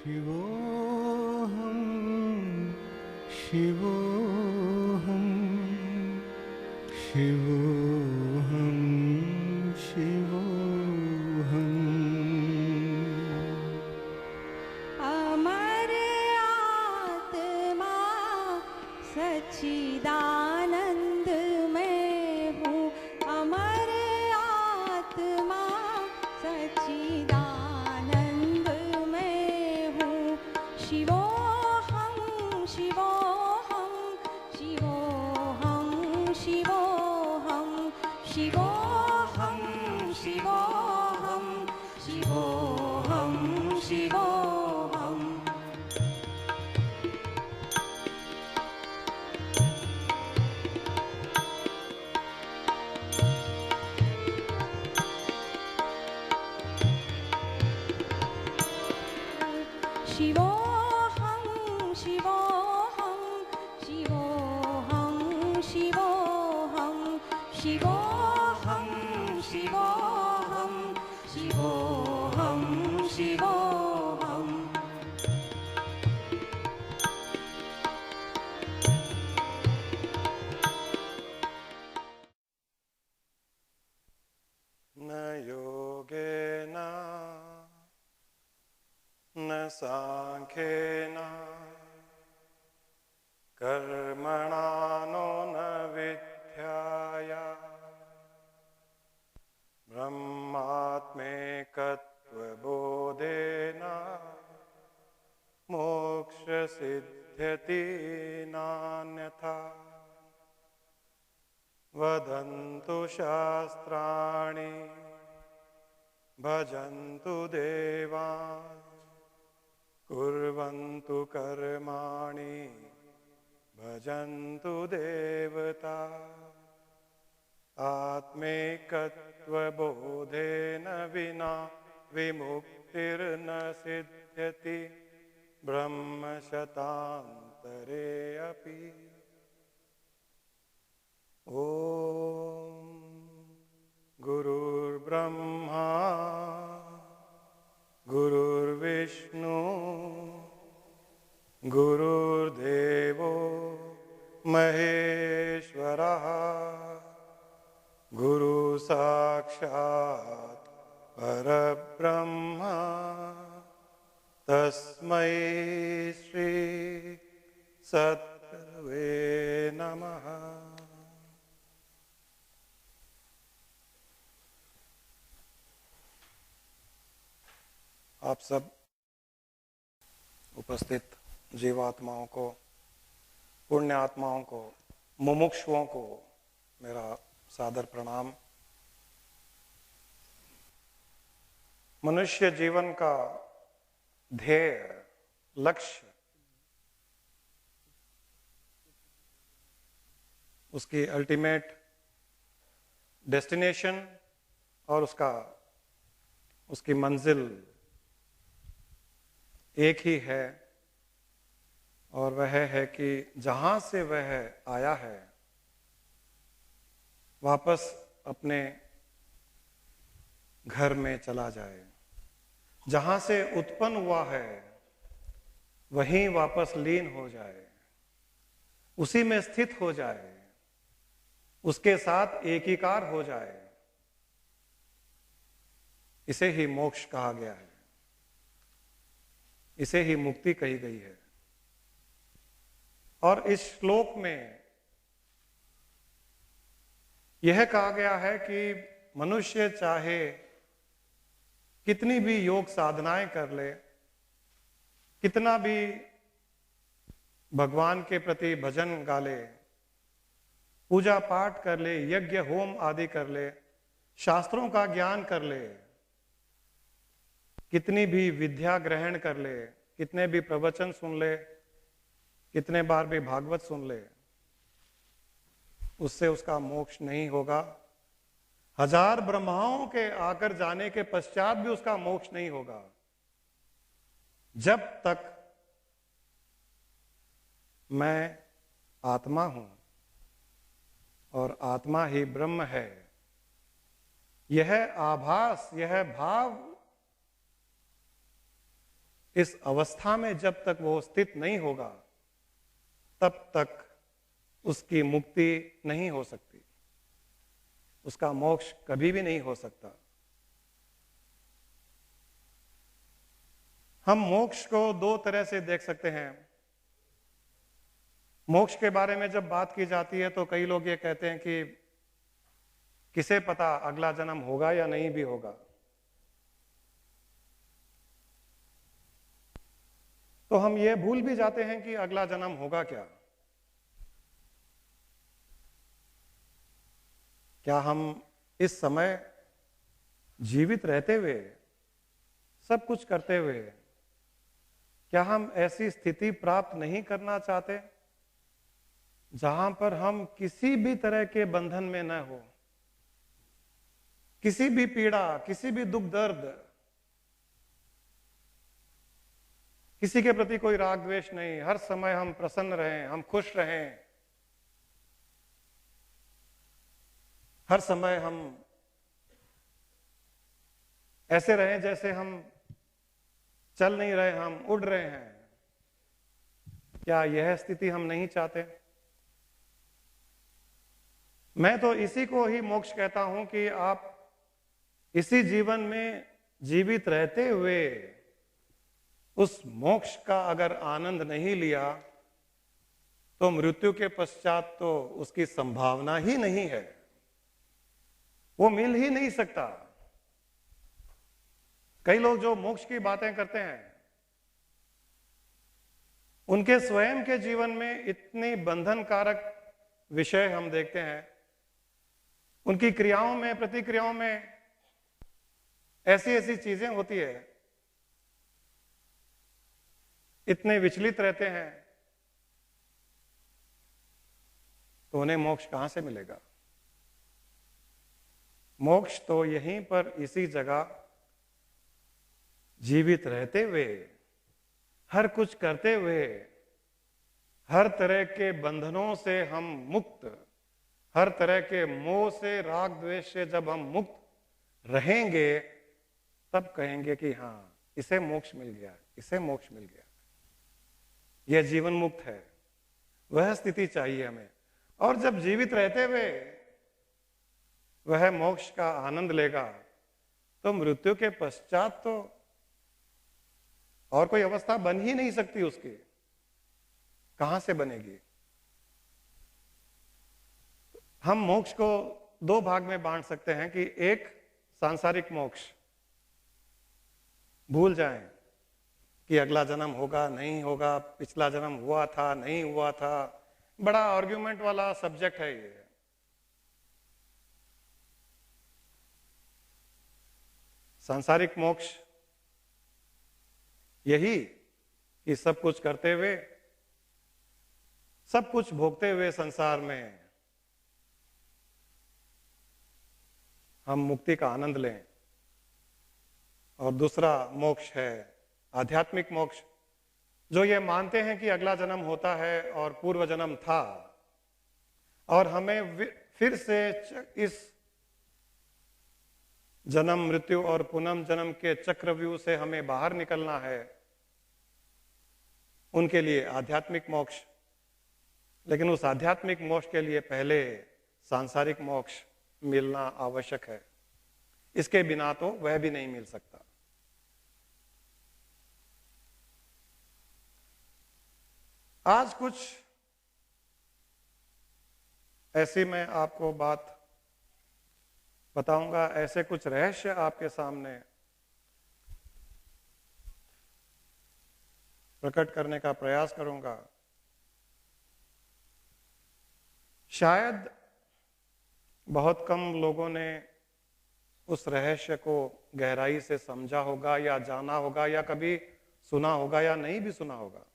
शिवोऽहं शिवोऽहं शिवोऽहं शिवोऽहम्। अमर आत्मा सच्चिदानंद में हूँ, अमर आत्मा सच्चिदानंद में हूँ। शिवोऽहं शिवोऽहं शिवोऽहं शिवोऽहं शिवोऽहं शिवोऽहं शिवोऽहं शिवोऽहम्। शिवोऽहं शिवोऽहं शिवोऽहं शिवोऽहं शिवोऽहं शिवोऽहं शिवोऽहं शिवोऽहम्। न योगेन न सांख्येन कर्मणा नो न विद्याया ब्रह्मात्मैकत्वबोधेन मोक्षसिद्ध्यति नान्यथा। वदन्तु शास्त्राणि भजन्तु देवान् कुर्वन्तु कर्माणि भजन्तु देवता। आत्मैकत्वबोधेन विना विमुक्तिर्न सिद्ध्यति ब्रह्मशतान्तरे अपि। ॐ गुरुर्ब्रह्मा गुरुर्विष्णु गुरुर्देवो महेश्वरः गुरु साक्षात् परब्रह्म तस्मै श्री सद्गुरवे नमः। आप सब उपस्थित जीवात्माओं को, पुण्य आत्माओं को, मुमुक्षुओं को मेरा सादर प्रणाम। मनुष्य जीवन का ध्येय, लक्ष्य, उसकी अल्टीमेट डेस्टिनेशन और उसकी मंजिल एक ही है, और वह है कि जहां से वह आया है वापस अपने घर में चला जाए। जहां से उत्पन्न हुआ है वहीं वापस लीन हो जाए, उसी में स्थित हो जाए, उसके साथ एकीकार हो जाए। इसे ही मोक्ष कहा गया है, इसे ही मुक्ति कही गई है। और इस श्लोक में यह कहा गया है कि मनुष्य चाहे कितनी भी योग साधनाएं कर ले, कितना भी भगवान के प्रति भजन गा ले, पूजा पाठ कर ले, यज्ञ होम आदि कर ले, शास्त्रों का ज्ञान कर ले, कितनी भी विद्या ग्रहण कर ले, कितने भी प्रवचन सुन ले, कितने बार भी भागवत सुन ले, उससे उसका मोक्ष नहीं होगा। हजार ब्रह्माओं के आकर जाने के पश्चात भी उसका मोक्ष नहीं होगा, जब तक मैं आत्मा हूं और आत्मा ही ब्रह्म है। यह आभास, यह भाव इस अवस्था में जब तक वो स्थित नहीं होगा तब तक उसकी मुक्ति नहीं हो सकती, उसका मोक्ष कभी भी नहीं हो सकता। हम मोक्ष को दो तरह से देख सकते हैं। मोक्ष के बारे में जब बात की जाती है तो कई लोग ये कहते हैं कि किसे पता अगला जन्म होगा या नहीं भी होगा। तो हम ये भूल भी जाते हैं कि अगला जन्म होगा क्या। क्या हम इस समय जीवित रहते हुए, सब कुछ करते हुए, क्या हम ऐसी स्थिति प्राप्त नहीं करना चाहते जहां पर हम किसी भी तरह के बंधन में न हो, किसी भी पीड़ा, किसी भी दुख दर्द, किसी के प्रति कोई राग द्वेष नहीं, हर समय हम प्रसन्न रहें, हम खुश रहें, हर समय हम ऐसे रहें जैसे हम चल नहीं रहे, हम उड़ रहे हैं। क्या यह स्थिति हम नहीं चाहते? मैं तो इसी को ही मोक्ष कहता हूं कि आप इसी जीवन में जीवित रहते हुए उस मोक्ष का अगर आनंद नहीं लिया तो मृत्यु के पश्चात तो उसकी संभावना ही नहीं है, वो मिल ही नहीं सकता। कई लोग जो मोक्ष की बातें करते हैं उनके स्वयं के जीवन में इतनी बंधनकारक विषय हम देखते हैं, उनकी क्रियाओं में, प्रतिक्रियाओं में ऐसी ऐसी चीजें होती है, इतने विचलित रहते हैं, तो उन्हें मोक्ष कहां से मिलेगा? मोक्ष तो यहीं पर इसी जगह जीवित रहते हुए, हर कुछ करते हुए, हर तरह के बंधनों से हम मुक्त, हर तरह के मोह से, राग द्वेष से जब हम मुक्त रहेंगे तब कहेंगे कि हां, इसे मोक्ष मिल गया, इसे मोक्ष मिल गया, यह जीवन मुक्त है। वह स्थिति चाहिए हमें। और जब जीवित रहते हुए वह मोक्ष का आनंद लेगा तो मृत्यु के पश्चात तो और कोई अवस्था बन ही नहीं सकती उसकी। कहां से बनेगी? हम मोक्ष को दो भाग में बांट सकते हैं कि एक सांसारिक मोक्ष, भूल जाएं कि अगला जन्म होगा नहीं होगा, पिछला जन्म हुआ था नहीं हुआ था, बड़ा आर्ग्यूमेंट वाला सब्जेक्ट है ये। सांसारिक मोक्ष यही कि सब कुछ करते हुए, सब कुछ भोगते हुए संसार में हम मुक्ति का आनंद लें। और दूसरा मोक्ष है आध्यात्मिक मोक्ष, जो ये मानते हैं कि अगला जन्म होता है और पूर्व जन्म था और हमें फिर से इस जन्म, मृत्यु और पुनः जन्म के चक्रव्यूह से हमें बाहर निकलना है। उनके लिए आध्यात्मिक मोक्ष। लेकिन उस आध्यात्मिक मोक्ष के लिए पहले सांसारिक मोक्ष मिलना आवश्यक है, इसके बिना तो वह भी नहीं मिल सकता। आज कुछ ऐसी मैं आपको बात बताऊंगा, ऐसे कुछ रहस्य आपके सामने प्रकट करने का प्रयास करूंगा। शायद बहुत कम लोगों ने उस रहस्य को गहराई से समझा होगा या जाना होगा या कभी सुना होगा या नहीं भी सुना होगा,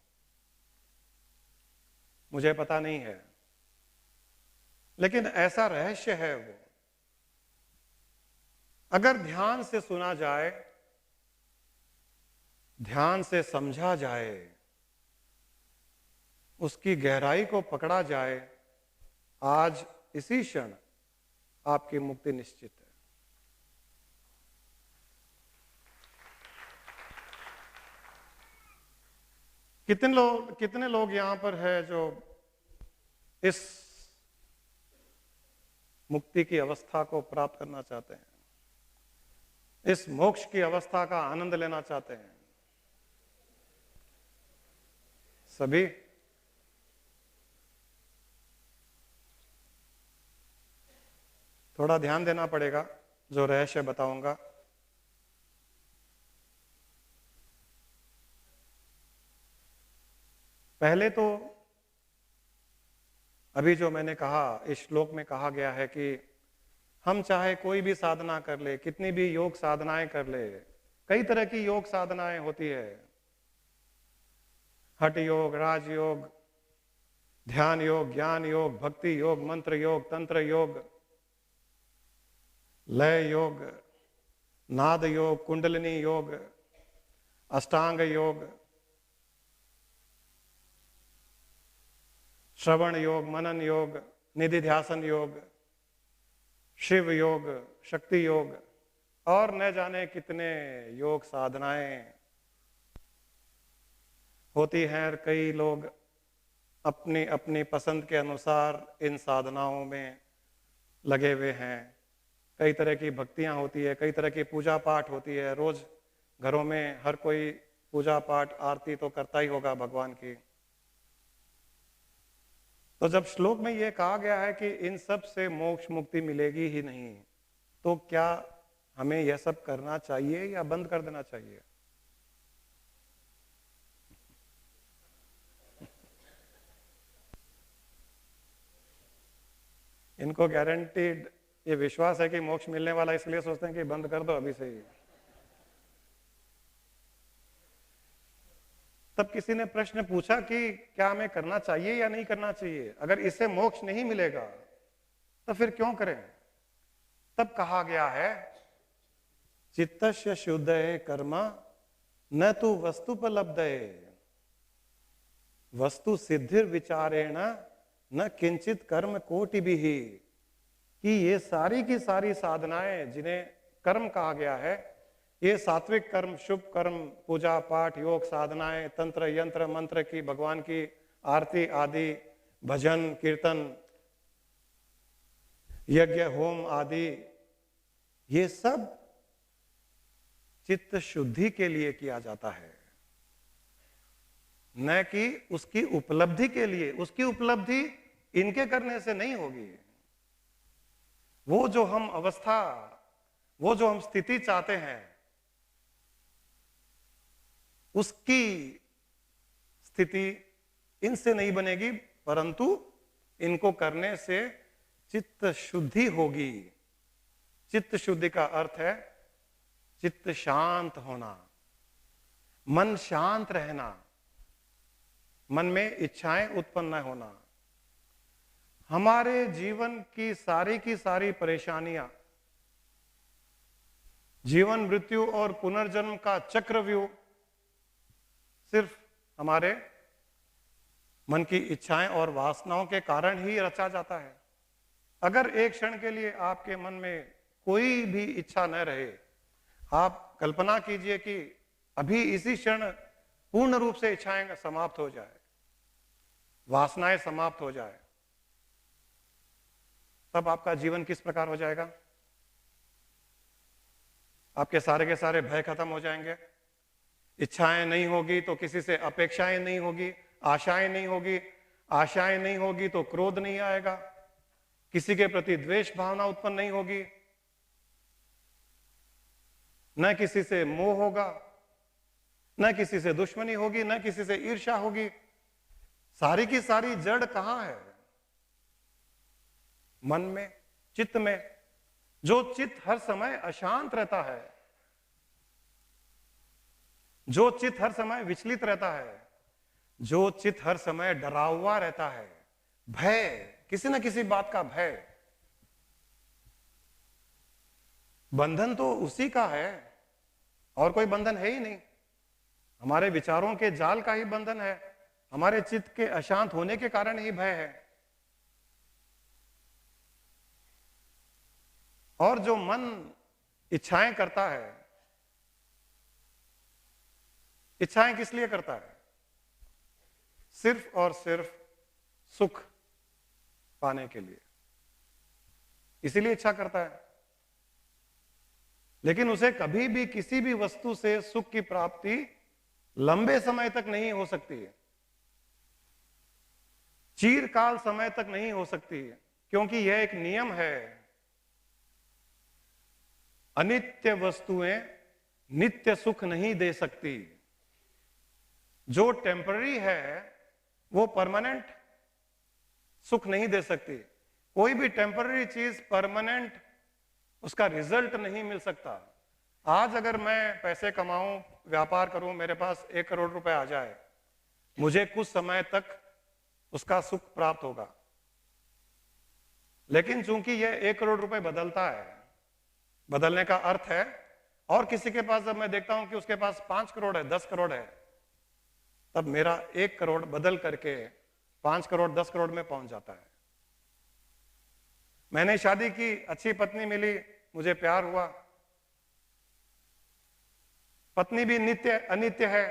मुझे पता नहीं है। लेकिन ऐसा रहस्य है वो, अगर ध्यान से सुना जाए, ध्यान से समझा जाए, उसकी गहराई को पकड़ा जाए, आज इसी क्षण आपकी मुक्ति निश्चित है। कितने लोग यहां पर है जो इस मुक्ति की अवस्था को प्राप्त करना चाहते हैं, इस मोक्ष की अवस्था का आनंद लेना चाहते हैं? सभी? थोड़ा ध्यान देना पड़ेगा जो रहस्य बताऊंगा। पहले तो अभी जो मैंने कहा, इस श्लोक में कहा गया है कि हम चाहे कोई भी साधना कर ले, कितनी भी योग साधनाएं कर ले, कई तरह की योग साधनाएं होती है, हठ योग, राजयोग, ध्यान योग, ज्ञान योग, भक्ति योग, मंत्र योग, तंत्र योग, लय योग, नाद योग, कुंडलिनी योग, अष्टांग योग, श्रवण योग, मनन योग, निधि ध्यासन योग, शिव योग, शक्ति योग, और न जाने कितने योग साधनाएं होती हैं। कई लोग अपनी अपनी पसंद के अनुसार इन साधनाओं में लगे हुए हैं। कई तरह की भक्तियां होती है, कई तरह की पूजा पाठ होती है। रोज घरों में हर कोई पूजा पाठ आरती तो करता ही होगा भगवान की। तो जब श्लोक में यह कहा गया है कि इन सब से मोक्ष मुक्ति मिलेगी ही नहीं, तो क्या हमें यह सब करना चाहिए या बंद कर देना चाहिए? इनको गारंटीड ये विश्वास है कि मोक्ष मिलने वाला, इसलिए सोचते हैं कि बंद कर दो अभी से ही। तब किसी ने प्रश्न पूछा कि क्या हमें करना चाहिए या नहीं करना चाहिए? अगर इससे मोक्ष नहीं मिलेगा तो फिर क्यों करें? तब कहा गया है चित्तस्य शुद्धये कर्म न तु वस्तुपलब्धये वस्तु सिद्धिर विचारेण न किंचित कर्म कोटि भी, कि ये सारी की सारी साधनाएं जिन्हें कर्म कहा गया है, ये सात्विक कर्म, शुभ कर्म, पूजा पाठ, योग साधनाएं, तंत्र यंत्र मंत्र की, भगवान की आरती आदि, भजन कीर्तन, यज्ञ होम आदि, ये सब चित्त शुद्धि के लिए किया जाता है, न कि उसकी उपलब्धि के लिए। उसकी उपलब्धि इनके करने से नहीं होगी। वो जो हम अवस्था, वो जो हम स्थिति चाहते हैं, उसकी स्थिति इनसे नहीं बनेगी, परंतु इनको करने से चित्त शुद्धि होगी। चित्त शुद्धि का अर्थ है चित्त शांत होना, मन शांत रहना, मन में इच्छाएं उत्पन्न न होना। हमारे जीवन की सारी परेशानियां, जीवन मृत्यु और पुनर्जन्म का चक्रव्यूह सिर्फ हमारे मन की इच्छाएं और वासनाओं के कारण ही रचा जाता है। अगर एक क्षण के लिए आपके मन में कोई भी इच्छा न रहे, आप कल्पना कीजिए कि अभी इसी क्षण पूर्ण रूप से इच्छाएं समाप्त हो जाए, वासनाएं समाप्त हो जाए, तब आपका जीवन किस प्रकार हो जाएगा? आपके सारे के सारे भय खत्म हो जाएंगे। इच्छाएं नहीं होगी तो किसी से अपेक्षाएं नहीं होगी, आशाएं नहीं होगी, आशाएं नहीं होगी तो क्रोध नहीं आएगा, किसी के प्रति द्वेष भावना उत्पन्न नहीं होगी, न किसी से मोह होगा, न किसी से दुश्मनी होगी, न किसी से ईर्ष्या होगी। सारी की सारी जड़ कहां है? मन में, चित्त में। जो चित्त हर समय अशांत रहता है, जो चित्त हर समय विचलित रहता है, जो चित्त हर समय डरा हुआ रहता है, भय, किसी न किसी बात का भय, बंधन तो उसी का है, और कोई बंधन है ही नहीं। हमारे विचारों के जाल का ही बंधन है, हमारे चित्त के अशांत होने के कारण ही भय है। और जो मन इच्छाएं करता है, इच्छाएं किस लिए करता है? सिर्फ और सिर्फ सुख पाने के लिए, इसीलिए इच्छा करता है। लेकिन उसे कभी भी किसी भी वस्तु से सुख की प्राप्ति लंबे समय तक नहीं हो सकती है, चिरकाल समय तक नहीं हो सकती है, क्योंकि यह एक नियम है। अनित्य वस्तुएं नित्य सुख नहीं दे सकती। जो टेम्पररी है वो परमानेंट सुख नहीं दे सकती। कोई भी टेम्पररी चीज परमानेंट उसका रिजल्ट नहीं मिल सकता। आज अगर मैं पैसे कमाऊं, व्यापार करूं, मेरे पास 1 करोड़ रुपए आ जाए, मुझे कुछ समय तक उसका सुख प्राप्त होगा। लेकिन चूंकि यह 1 करोड़ रुपए बदलता है, बदलने का अर्थ है, और किसी के पास जब मैं देखता हूं कि उसके पास 5 करोड़ है, 10 करोड़ है, तब मेरा 1 करोड़ बदल करके 5 करोड़ 10 करोड़ में पहुंच जाता है। मैंने शादी की, अच्छी पत्नी मिली, मुझे प्यार हुआ, पत्नी भी नित्य अनित्य है,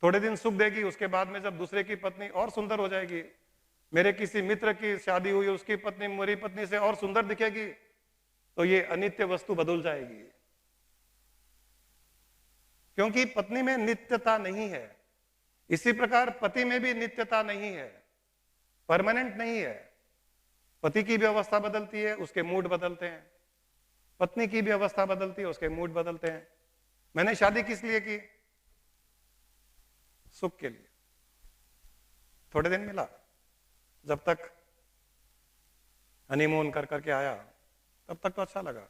थोड़े दिन सुख देगी, उसके बाद में जब दूसरे की पत्नी और सुंदर हो जाएगी, मेरे किसी मित्र की शादी हुई, उसकी पत्नी मेरी पत्नी से और सुंदर दिखेगी, तो ये अनित्य वस्तु बदल जाएगी, क्योंकि पत्नी में नित्यता नहीं है। इसी प्रकार पति में भी नित्यता नहीं है, परमानेंट नहीं है। पति की भी अवस्था बदलती है, उसके मूड बदलते हैं, पत्नी की भी अवस्था बदलती है, उसके मूड बदलते हैं। मैंने शादी किस लिए की? सुख के लिए। थोड़े दिन मिला, जब तक हनीमून कर करके आया तब तक तो अच्छा लगा,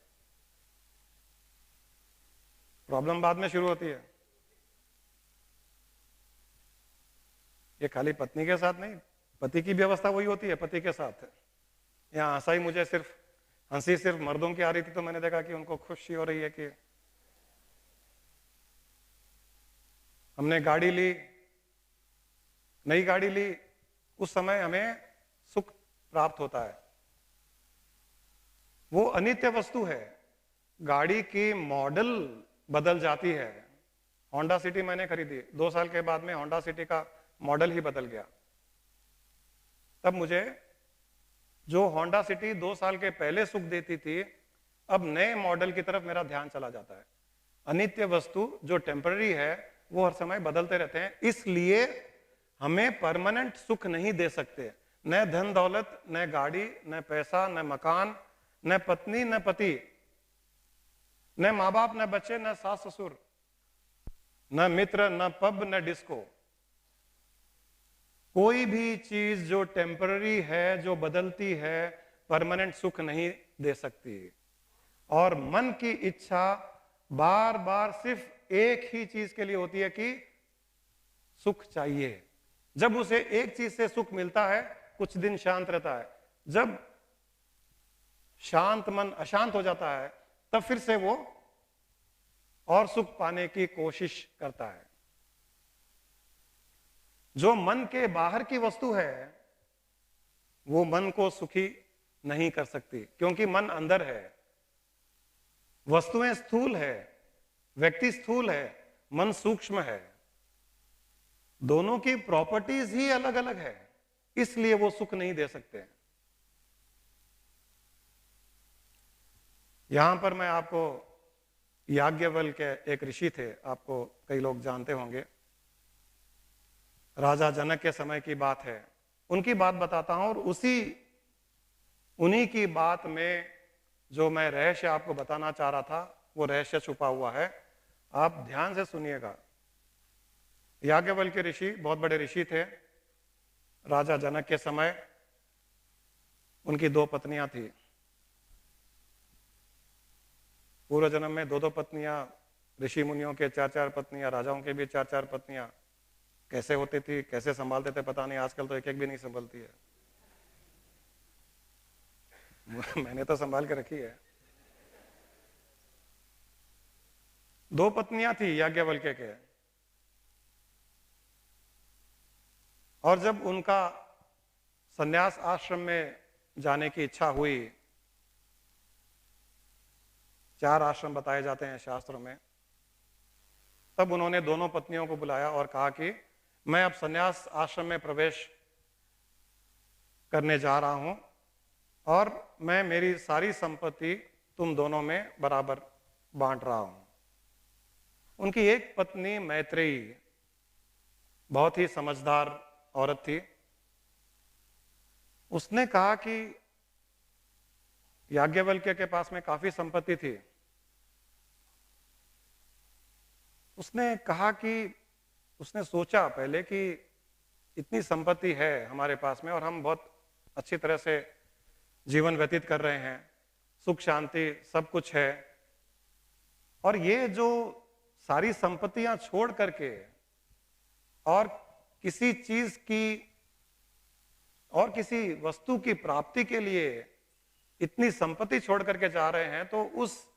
प्रॉब्लम बाद में शुरू होती है। ये खाली पत्नी के साथ नहीं, पति की भी अवस्था वही होती है पति के साथ। यहाँ हंसी सिर्फ मर्दों की आ रही थी, तो मैंने देखा कि उनको खुशी हो रही है कि हमने गाड़ी ली, नई गाड़ी ली, उस समय हमें सुख प्राप्त होता है। वो अनित्य वस्तु है। गाड़ी की मॉडल बदल जाती है। होंडा सिटी मैंने खरीदी, 2 साल के बाद में होंडा सिटी का मॉडल ही बदल गया। तब मुझे जो होंडा सिटी 2 साल के पहले सुख देती थी, अब नए मॉडल की तरफ मेरा ध्यान चला जाता है। अनित्य वस्तु जो टेम्पररी है वो हर समय बदलते रहते हैं, इसलिए हमें परमानेंट सुख नहीं दे सकते। न धन दौलत, न गाड़ी, न पैसा, न मकान, न पत्नी, न पति, न माँ बाप, न बच्चे, न सास ससुर, न मित्र, न पब, न डिस्को। कोई भी चीज जो टेम्पररी है, जो बदलती है, परमानेंट सुख नहीं दे सकती। और मन की इच्छा बार बार सिर्फ एक ही चीज के लिए होती है कि सुख चाहिए। जब उसे एक चीज से सुख मिलता है, कुछ दिन शांत रहता है। जब शांत मन अशांत हो जाता है, तब फिर से वो और सुख पाने की कोशिश करता है। जो मन के बाहर की वस्तु है, वो मन को सुखी नहीं कर सकती, क्योंकि मन अंदर है। वस्तुएं स्थूल है, व्यक्ति स्थूल है, मन सूक्ष्म है। दोनों की प्रॉपर्टीज ही अलग अलग है, इसलिए वो सुख नहीं दे सकते। यहां पर मैं आपको याज्ञवल्क्य के एक ऋषि थे, आपको कई लोग जानते होंगे। राजा जनक के समय की बात है, उनकी बात बताता हूं, और उन्हीं की बात में जो मैं रहस्य आपको बताना चाह रहा था, वो रहस्य छुपा हुआ है। आप ध्यान से सुनिएगा। याज्ञवल्क्य ऋषि बहुत बड़े ऋषि थे। राजा जनक के समय उनकी 2 पत्नियां थी। पूर्व जन्म में 2-2 पत्नियां, ऋषि मुनियों के 4-4 पत्नियां, राजाओं के भी 4-4 पत्नियां। कैसे होती थी, कैसे संभालते थे पता नहीं, आजकल तो एक भी नहीं संभलती है। मैंने तो संभाल के रखी है। 2 पत्नियां थी याज्ञवल्क्य के, और जब उनका संन्यास आश्रम में जाने की इच्छा हुई, 4 आश्रम बताए जाते हैं शास्त्रों में, तब उन्होंने दोनों पत्नियों को बुलाया और कहा कि मैं अब संन्यास आश्रम में प्रवेश करने जा रहा हूं और मैं मेरी सारी संपत्ति तुम दोनों में बराबर बांट रहा हूं। उनकी एक पत्नी मैत्रेयी बहुत ही समझदार औरत थी। उसने कहा कि याज्ञवल्क्य के पास में काफी संपत्ति थी। उसने कहा कि उसने सोचा पहले कि इतनी संपत्ति है हमारे पास में और हम बहुत अच्छी तरह से जीवन व्यतीत कर रहे हैं, सुख शांति सब कुछ है, और ये जो सारी संपत्तियां छोड़ करके और किसी चीज की और किसी वस्तु की प्राप्ति के लिए इतनी संपत्ति छोड़ करके जा रहे हैं, तो उस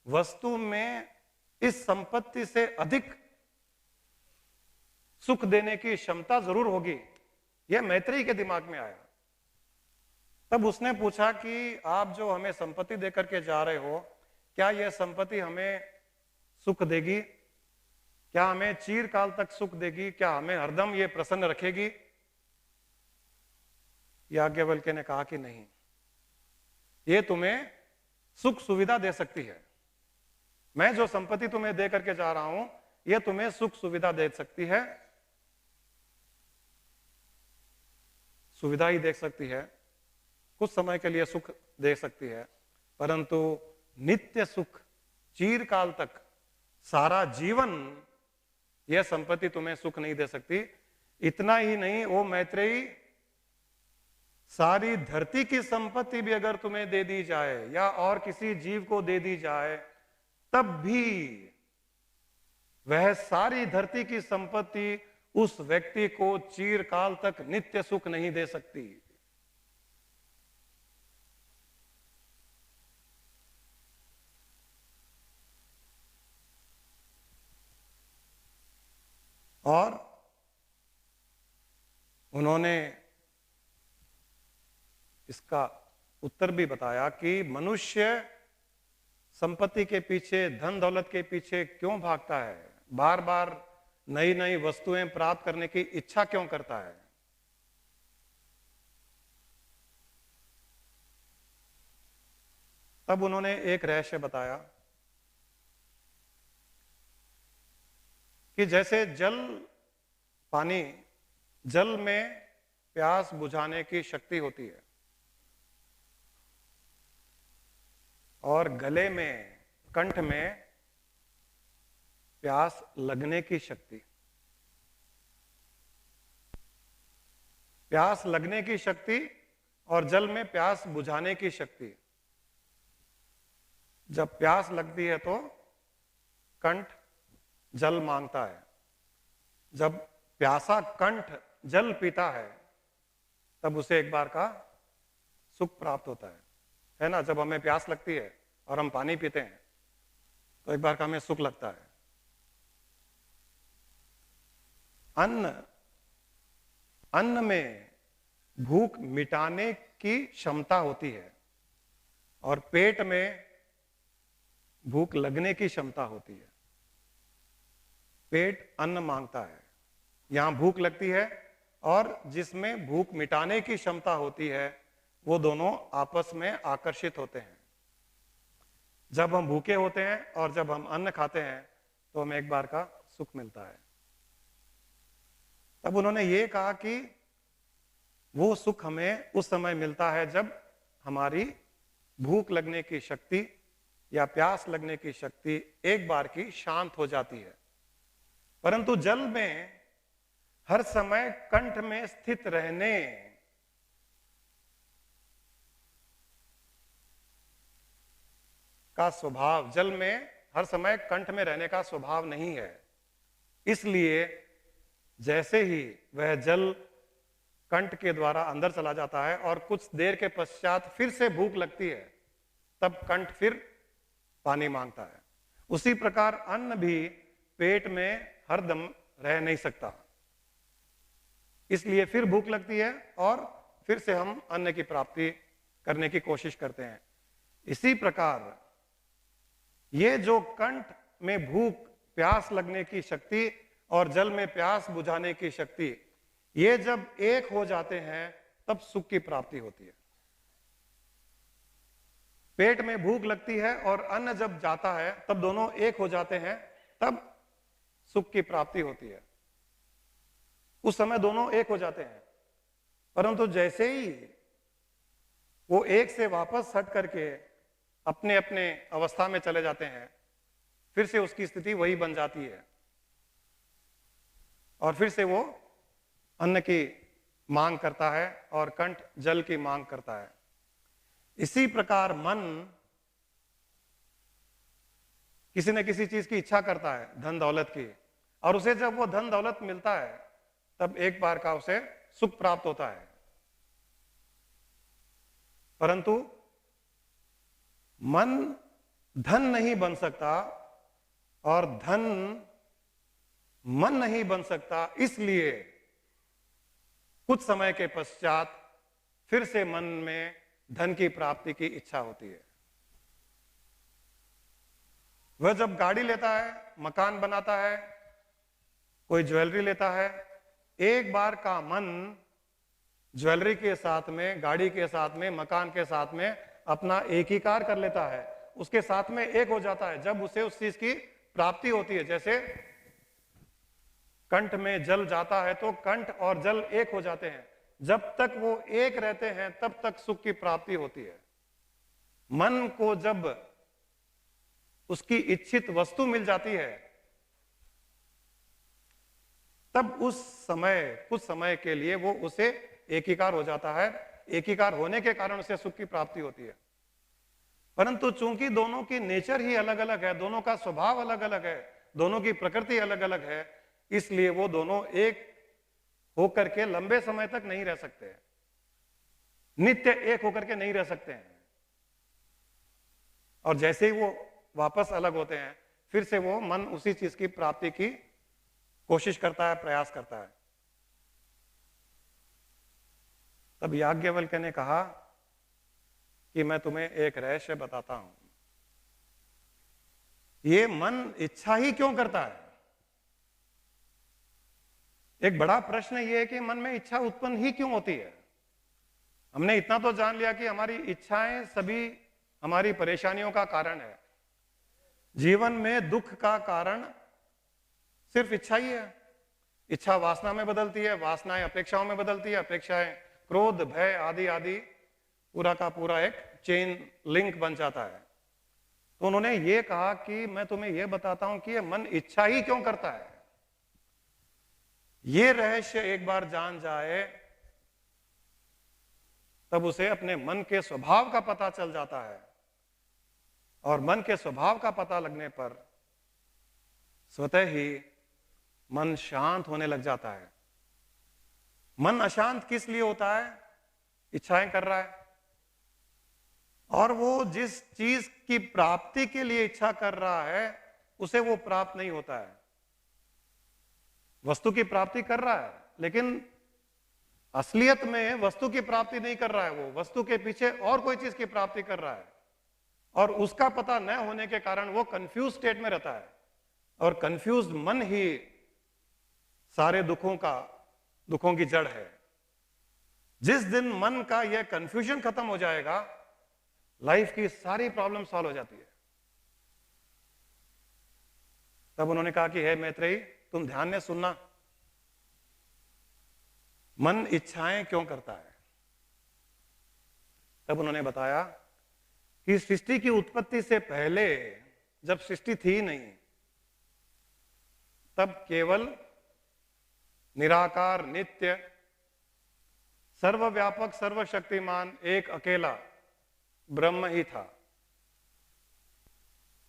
वस्तु में इस संपत्ति से अधिक सुख देने की क्षमता जरूर होगी। यह मैत्रेयी के दिमाग में आया। तब उसने पूछा कि आप जो हमें संपत्ति देकर के जा रहे हो, क्या यह संपत्ति हमें सुख देगी? क्या हमें चिरकाल तक सुख देगी? क्या हमें हरदम ये प्रसन्न रखेगी? याज्ञवल्क्य ने कहा कि नहीं, ये तुम्हें सुख सुविधा दे सकती है। मैं जो संपत्ति तुम्हें दे करके जा रहा हूं, यह तुम्हें सुख सुविधा दे सकती है, सुविधा ही दे सकती है, कुछ समय के लिए सुख दे सकती है, परंतु नित्य सुख, चिरकाल तक, सारा जीवन यह संपत्ति तुम्हें सुख नहीं दे सकती। इतना ही नहीं, वो मैत्रेयी, सारी धरती की संपत्ति भी अगर तुम्हें दे दी जाए या और किसी जीव को दे दी जाए, तब भी वह सारी धरती की संपत्ति उस व्यक्ति को चिरकाल तक नित्य सुख नहीं दे सकती। और उन्होंने इसका उत्तर भी बताया कि मनुष्य संपत्ति के पीछे, धन दौलत के पीछे क्यों भागता है, बार बार नई नई वस्तुएं प्राप्त करने की इच्छा क्यों करता है। तब उन्होंने एक रहस्य बताया कि जैसे जल में प्यास बुझाने की शक्ति होती है और गले में, कंठ में प्यास लगने की शक्ति, प्यास लगने की शक्ति और जल में प्यास बुझाने की शक्ति। जब प्यास लगती है तो कंठ जल मांगता है, जब प्यासा कंठ जल पीता है तब उसे एक बार का सुख प्राप्त होता है ना। जब हमें प्यास लगती है और हम पानी पीते हैं तो एक बार का हमें सुख लगता है। अन्न में भूख मिटाने की क्षमता होती है और पेट में भूख लगने की क्षमता होती है। पेट अन्न मांगता है, यहां भूख लगती है, और जिसमें भूख मिटाने की क्षमता होती है वो दोनों आपस में आकर्षित होते हैं। जब हम भूखे होते हैं और जब हम अन्न खाते हैं तो हमें एक बार का सुख मिलता है। तब उन्होंने ये कहा कि वो सुख हमें उस समय मिलता है जब हमारी भूख लगने की शक्ति या प्यास लगने की शक्ति एक बार की शांत हो जाती है। परंतु जल में हर समय कंठ में स्थित रहने का स्वभाव, जल में हर समय कंठ में रहने का स्वभाव नहीं है। इसलिए जैसे ही वह जल कंठ के द्वारा अंदर चला जाता है और कुछ देर के पश्चात फिर से भूख लगती है, तब कंठ फिर पानी मांगता है। उसी प्रकार अन्न भी पेट में हरदम रह नहीं सकता, इसलिए फिर भूख लगती है और फिर से हम अन्न की प्राप्ति करने की कोशिश करते हैं। इसी प्रकार ये जो कंठ में भूख, प्यास लगने की शक्ति और जल में प्यास बुझाने की शक्ति, ये जब एक हो जाते हैं तब सुख की प्राप्ति होती है। पेट में भूख लगती है और अन्न जब जाता है तब दोनों एक हो जाते हैं, तब सुख की प्राप्ति होती है। उस समय दोनों एक हो जाते हैं, परंतु जैसे ही वो एक से वापस हट करके अपने अपने अवस्था में चले जाते हैं, फिर से उसकी स्थिति वही बन जाती है और फिर से वो अन्न की मांग करता है और कंठ जल की मांग करता है। इसी प्रकार मन किसी न किसी चीज की इच्छा करता है, धन दौलत की, और उसे जब वो धन दौलत मिलता है तब एक बार का उसे सुख प्राप्त होता है। परंतु मन धन नहीं बन सकता और धन मन नहीं बन सकता, इसलिए कुछ समय के पश्चात फिर से मन में धन की प्राप्ति की इच्छा होती है। वह जब गाड़ी लेता है, मकान बनाता है, कोई ज्वेलरी लेता है, एक बार का मन ज्वेलरी के साथ में, गाड़ी के साथ में, मकान के साथ में अपना एकीकार कर लेता है, उसके साथ में एक हो जाता है। जब उसे उस चीज की प्राप्ति होती है, जैसे कंठ में जल जाता है तो कंठ और जल एक हो जाते हैं, जब तक वो एक रहते हैं तब तक सुख की प्राप्ति होती है। मन को जब उसकी इच्छित वस्तु मिल जाती है तब उस समय, कुछ समय के लिए वो उसे एकीकार हो जाता है, एकीकार होने के कारण उसे सुख की प्राप्ति होती है। परंतु चूंकि दोनों की नेचर ही अलग अलग है, दोनों का स्वभाव अलग अलग है, दोनों की प्रकृति अलग अलग है, इसलिए वो दोनों एक होकर के लंबे समय तक नहीं रह सकते, नित्य एक होकर के नहीं रह सकते हैं। और जैसे ही वो वापस अलग होते हैं, फिर से वो मन उसी चीज की प्राप्ति की कोशिश करता है, प्रयास करता है। तब याज्ञवल्क्य ने कहा कि मैं तुम्हें एक रहस्य बताता हूं, ये मन इच्छा ही क्यों करता है? एक बड़ा प्रश्न ये है कि मन में इच्छा उत्पन्न ही क्यों होती है? हमने इतना तो जान लिया कि हमारी इच्छाएं सभी हमारी परेशानियों का कारण है। जीवन में दुख का कारण सिर्फ इच्छा ही है। इच्छा वासना में बदलती है, वासनाएं अपेक्षाओं में बदलती है, अपेक्षाएं क्रोध, भय आदि आदि, पूरा का पूरा एक चेन लिंक बन जाता है। तो उन्होंने ये कहा कि मैं तुम्हें यह बताता हूं कि ये मन इच्छा ही क्यों करता है। ये रहस्य एक बार जान जाए तब उसे अपने मन के स्वभाव का पता चल जाता है, और मन के स्वभाव का पता लगने पर स्वतः ही मन शांत होने लग जाता है। मन अशांत किस लिए होता है? इच्छाएं कर रहा है, और वो जिस चीज की प्राप्ति के लिए इच्छा कर रहा है उसे वो प्राप्त नहीं होता है। वस्तु की प्राप्ति कर रहा है, लेकिन असलियत में वस्तु की प्राप्ति नहीं कर रहा है, वो वस्तु के पीछे और कोई चीज की प्राप्ति कर रहा है, और उसका पता न होने के कारण वो कंफ्यूज स्टेट में रहता है। और कंफ्यूज्ड मन ही सारे दुखों की जड़ है। जिस दिन मन का यह कंफ्यूजन खत्म हो जाएगा, लाइफ की सारी प्रॉब्लम सॉल्व हो जाती है। तब उन्होंने कहा कि हे मैत्रेयी, तुम ध्यान में सुनना, मन इच्छाएं क्यों करता है। तब उन्होंने बताया कि सृष्टि की उत्पत्ति से पहले, जब सृष्टि थी नहीं, तब केवल निराकार, नित्य, सर्वव्यापक, सर्वशक्तिमान एक अकेला ब्रह्म ही था,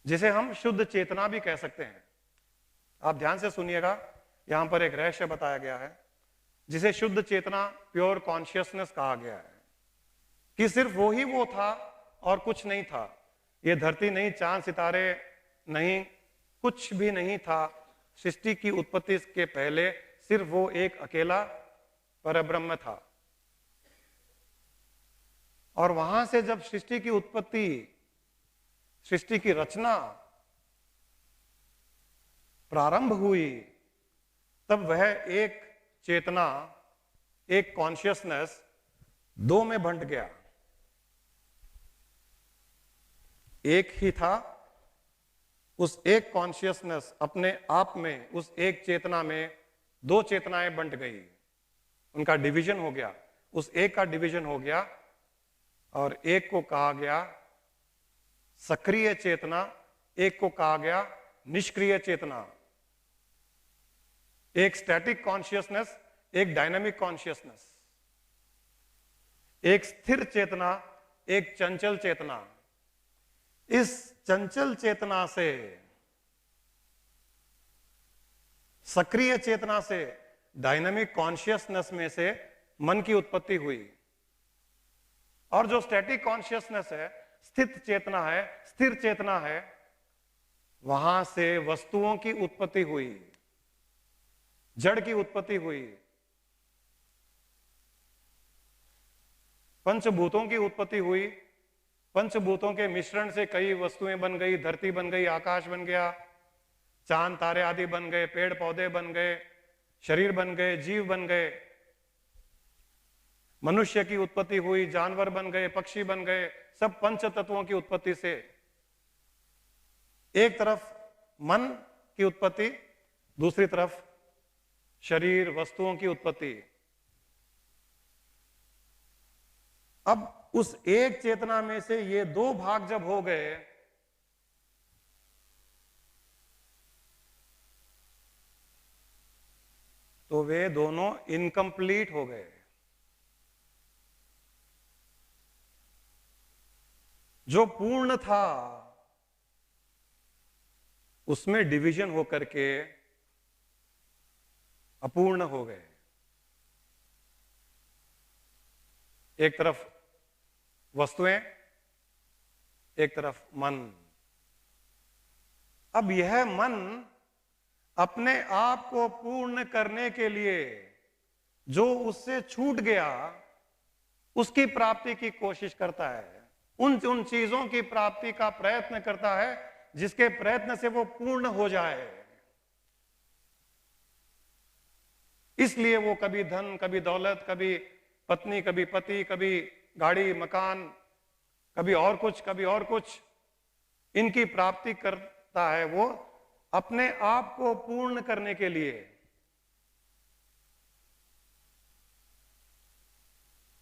जिसे हम शुद्ध चेतना भी कह सकते हैं। आप ध्यान से सुनिएगा, यहां पर एक रहस्य बताया गया है जिसे शुद्ध चेतना, प्योर कॉन्शियसनेस कहा गया है, कि सिर्फ वो ही वो था और कुछ नहीं था। ये धरती नहीं, चांद सितारे नहीं, कुछ भी नहीं था। सृष्टि की उत्पत्ति के पहले सिर्फ वो एक अकेला परब्रह्म था। और वहां से जब सृष्टि की उत्पत्ति, सृष्टि की रचना प्रारंभ हुई, तब वह एक चेतना, एक कॉन्शियसनेस दो में बंट गया। एक ही था, उस एक कॉन्शियसनेस अपने आप में, उस एक चेतना में दो चेतनाएं बंट गई, उनका डिवीजन हो गया, उस एक का डिवीजन हो गया और एक को कहा गया सक्रिय चेतना, एक को कहा गया निष्क्रिय चेतना। एक स्टैटिक कॉन्शियसनेस, एक डायनामिक कॉन्शियसनेस, एक स्थिर चेतना, एक चंचल चेतना। इस चंचल चेतना से, सक्रिय चेतना से, डायनामिक कॉन्शियसनेस में से मन की उत्पत्ति हुई। और जो स्टैटिक कॉन्शियसनेस है, स्थित चेतना है, स्थिर चेतना है, वहां से वस्तुओं की उत्पत्ति हुई, जड़ की उत्पत्ति हुई, पंचभूतों की उत्पत्ति हुई। पंचभूतों के मिश्रण से कई वस्तुएं बन गई, धरती बन गई, आकाश बन गया, चांद तारे आदि बन गए, पेड़ पौधे बन गए, शरीर बन गए, जीव बन गए, मनुष्य की उत्पत्ति हुई, जानवर बन गए, पक्षी बन गए, सब पंच तत्वों की उत्पत्ति से। एक तरफ मन की उत्पत्ति, दूसरी तरफ शरीर, वस्तुओं की उत्पत्ति। अब उस एक चेतना में से ये दो भाग जब हो गए, तो वे दोनों इनकम्प्लीट हो गए। जो पूर्ण था उसमें डिवीजन होकर के अपूर्ण हो गए। एक तरफ वस्तुएं, एक तरफ मन। अब यह मन अपने आप को पूर्ण करने के लिए जो उससे छूट गया, उसकी प्राप्ति की कोशिश करता है, उन चीजों की प्राप्ति का प्रयत्न करता है जिसके प्रयत्न से वो पूर्ण हो जाए। इसलिए वो कभी धन, कभी दौलत, कभी पत्नी, कभी पति, कभी गाड़ी, मकान, कभी और कुछ, कभी और कुछ, इनकी प्राप्ति करता है वो अपने आप को पूर्ण करने के लिए।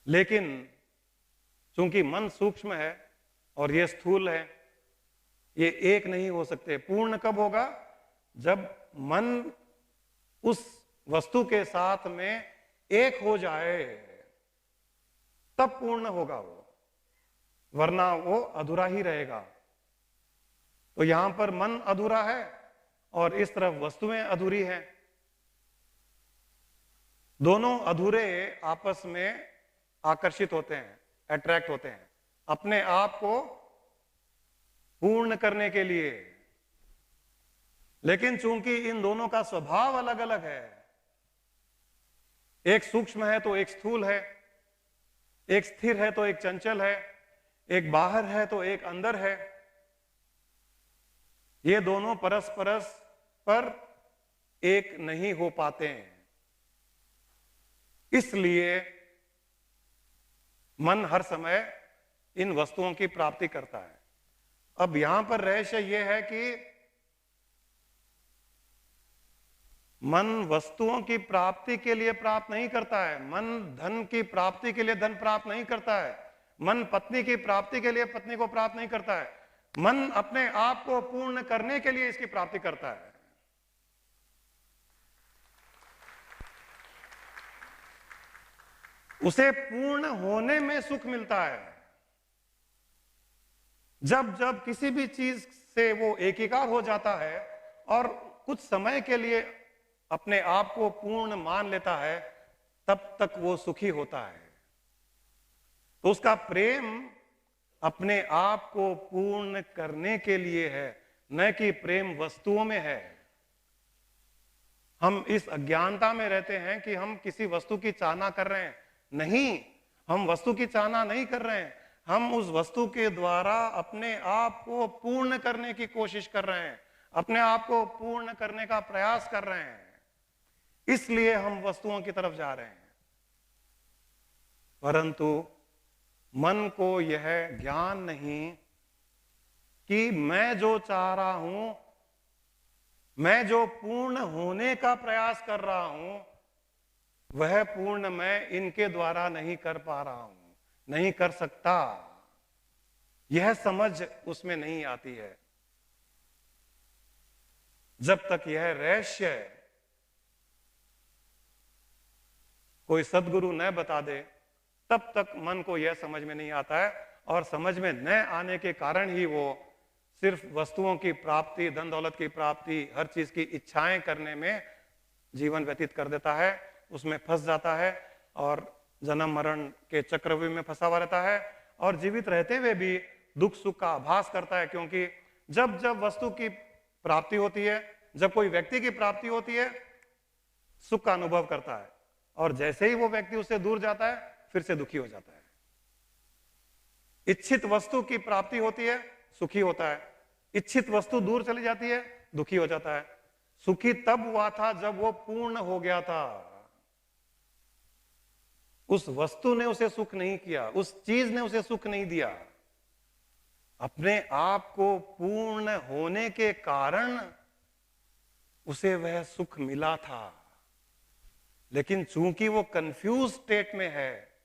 लेकिन चूंकि मन सूक्ष्म है और ये स्थूल है, ये एक नहीं हो सकते। पूर्ण कब होगा? जब मन उस वस्तु के साथ में एक हो जाए, तब पूर्ण होगा वो, वरना वो अधूरा ही रहेगा। तो यहां पर मन अधूरा है और इस तरफ वस्तुएं अधूरी हैं। दोनों अधूरे आपस में आकर्षित होते हैं, अट्रैक्ट होते हैं अपने आप को पूर्ण करने के लिए। लेकिन चूंकि इन दोनों का स्वभाव अलग अलग है, एक सूक्ष्म है तो एक स्थूल है, एक स्थिर है तो एक चंचल है, एक बाहर है तो एक अंदर है, ये दोनों परस्पर पर एक नहीं हो पाते हैं। इसलिए मन हर समय इन वस्तुओं की प्राप्ति करता है। अब यहां पर रहस्य यह है कि मन वस्तुओं की प्राप्ति के लिए प्राप्त नहीं करता है, मन धन की प्राप्ति के लिए धन प्राप्त नहीं करता है, मन पत्नी की प्राप्ति के लिए पत्नी को प्राप्त नहीं करता है, मन अपने आप को पूर्ण करने के लिए इसकी प्राप्ति करता है। उसे पूर्ण होने में सुख मिलता है। जब जब किसी भी चीज से वो एकीकार हो जाता है और कुछ समय के लिए अपने आप को पूर्ण मान लेता है, तब तक वो सुखी होता है। तो उसका प्रेम अपने आप को पूर्ण करने के लिए है, न कि प्रेम वस्तुओं में है। हम इस अज्ञानता में रहते हैं कि हम किसी वस्तु की चाहना कर रहे हैं। नहीं, हम वस्तु की चाहना नहीं कर रहे हैं, हम उस वस्तु के द्वारा अपने आप को पूर्ण करने की कोशिश कर रहे हैं, अपने आप को पूर्ण करने का प्रयास कर रहे हैं। इसलिए हम वस्तुओं की तरफ जा रहे हैं। परंतु मन को यह ज्ञान नहीं कि मैं जो चाह रहा हूं, मैं जो पूर्ण होने का प्रयास कर रहा हूं, वह पूर्ण मैं इनके द्वारा नहीं कर पा रहा हूं, नहीं कर सकता। यह समझ उसमें नहीं आती है। जब तक यह रहस्य कोई सद्गुरु न बता दे, तब तक मन को यह समझ में नहीं आता है। और समझ में न आने के कारण ही वो सिर्फ वस्तुओं की प्राप्ति, धन दौलत की प्राप्ति, हर चीज की इच्छाएं करने में जीवन व्यतीत कर देता है, उसमें फंस जाता है और जन्म मरण के चक्रव्यूह में फंसा हुआ रहता है और जीवित रहते हुए भी दुख सुख का आभास करता है। क्योंकि जब जब वस्तु की प्राप्ति होती है, जब कोई व्यक्ति की प्राप्ति होती है, सुख का अनुभव करता है, और जैसे ही वो व्यक्ति उससे दूर जाता है फिर से दुखी हो जाता है। इच्छित वस्तु की प्राप्ति होती है, सुखी होता है। इच्छित वस्तु दूर चली जाती है, दुखी हो जाता है। सुखी तब हुआ था जब वो पूर्ण हो गया था। उस वस्तु ने उसे सुख नहीं किया, उस चीज ने उसे सुख नहीं दिया। अपने आप को पूर्ण होने के कारण उसे वह सुख मिला था। लेकिन चूंकि वो कंफ्यूज स्टेट में है,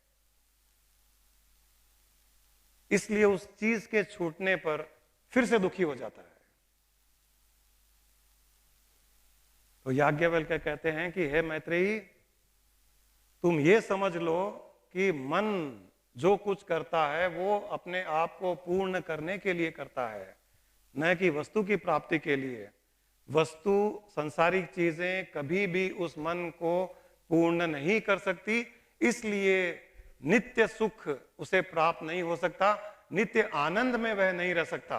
इसलिए उस चीज के छूटने पर फिर से दुखी हो जाता है। तो याज्ञवल्क्य कहते हैं कि हे मैत्रेयी, तुम ये समझ लो कि मन जो कुछ करता है वो अपने आप को पूर्ण करने के लिए करता है, न कि वस्तु की प्राप्ति के लिए। वस्तु, सांसारिक चीजें कभी भी उस मन को पूर्ण नहीं कर सकती, इसलिए नित्य सुख उसे प्राप्त नहीं हो सकता, नित्य आनंद में वह नहीं रह सकता।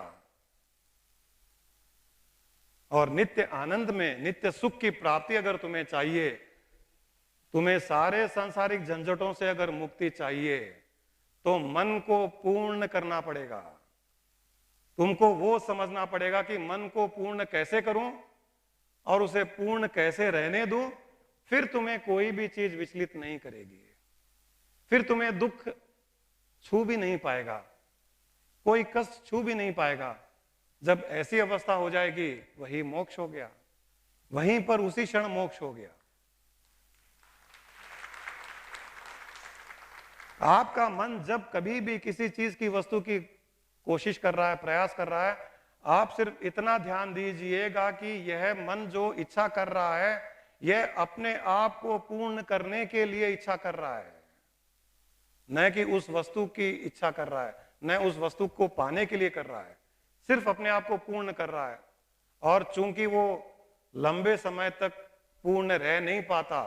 और नित्य आनंद में, नित्य सुख की प्राप्ति अगर तुम्हें चाहिए, तुम्हें सारे सांसारिक झंझटों से अगर मुक्ति चाहिए, तो मन को पूर्ण करना पड़ेगा। तुमको वो समझना पड़ेगा कि मन को पूर्ण कैसे करूं और उसे पूर्ण कैसे रहने दूं, फिर तुम्हें कोई भी चीज विचलित नहीं करेगी, फिर तुम्हें दुख छू भी नहीं पाएगा, कोई कष्ट छू भी नहीं पाएगा। जब ऐसी अवस्था हो जाएगी, वही मोक्ष हो गया, वहीं पर उसी क्षण मोक्ष हो गया। आपका मन जब कभी भी किसी चीज की, वस्तु की कोशिश कर रहा है, प्रयास कर रहा है, आप सिर्फ इतना ध्यान दीजिएगा कि यह मन जो इच्छा कर रहा है, यह अपने आप को पूर्ण करने के लिए इच्छा कर रहा है, न कि उस वस्तु की इच्छा कर रहा है, न उस वस्तु को पाने के लिए कर रहा है, सिर्फ अपने आप को पूर्ण कर रहा है। और चूंकि वो लंबे समय तक पूर्ण रह नहीं पाता,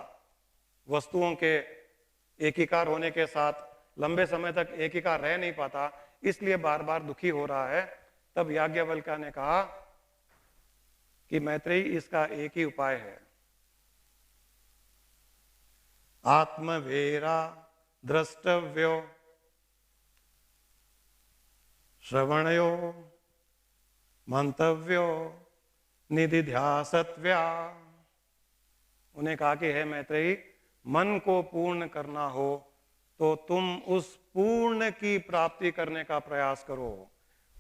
वस्तुओं के एकीकार होने के साथ लंबे समय तक एकीकार रह नहीं पाता, इसलिए बार बार दुखी हो रहा है। तब याज्ञवल्क्य ने कहा कि मैत्रेयी, इसका एक ही उपाय है। आत्मवेरा द्रष्टव्यो श्रवणयो मंतव्यो निधिध्यासत्व्या। उन्हें कहा कि हे मैत्रेयी, मन को पूर्ण करना हो तो तुम उस पूर्ण की प्राप्ति करने का प्रयास करो,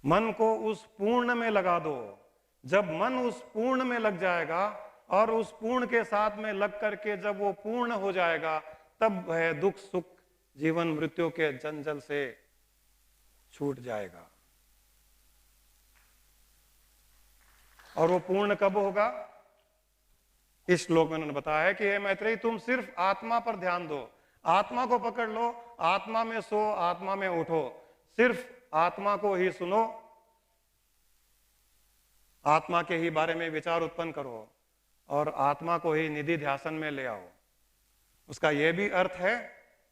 मन को उस पूर्ण में लगा दो। जब मन उस पूर्ण में लग जाएगा और उस पूर्ण के साथ में लग करके जब वो पूर्ण हो जाएगा, तब वह दुख सुख, जीवन मृत्यु के जंजल से छूट जाएगा। और वो पूर्ण कब होगा? इस श्लोक में उन्होंने बताया है कि हे मैत्रेयी, तुम सिर्फ आत्मा पर ध्यान दो, आत्मा को पकड़ लो, आत्मा में सो, आत्मा में उठो, सिर्फ आत्मा को ही सुनो, आत्मा के ही बारे में विचार उत्पन्न करो और आत्मा को ही निधि ध्यासन में ले आओ। उसका यह भी अर्थ है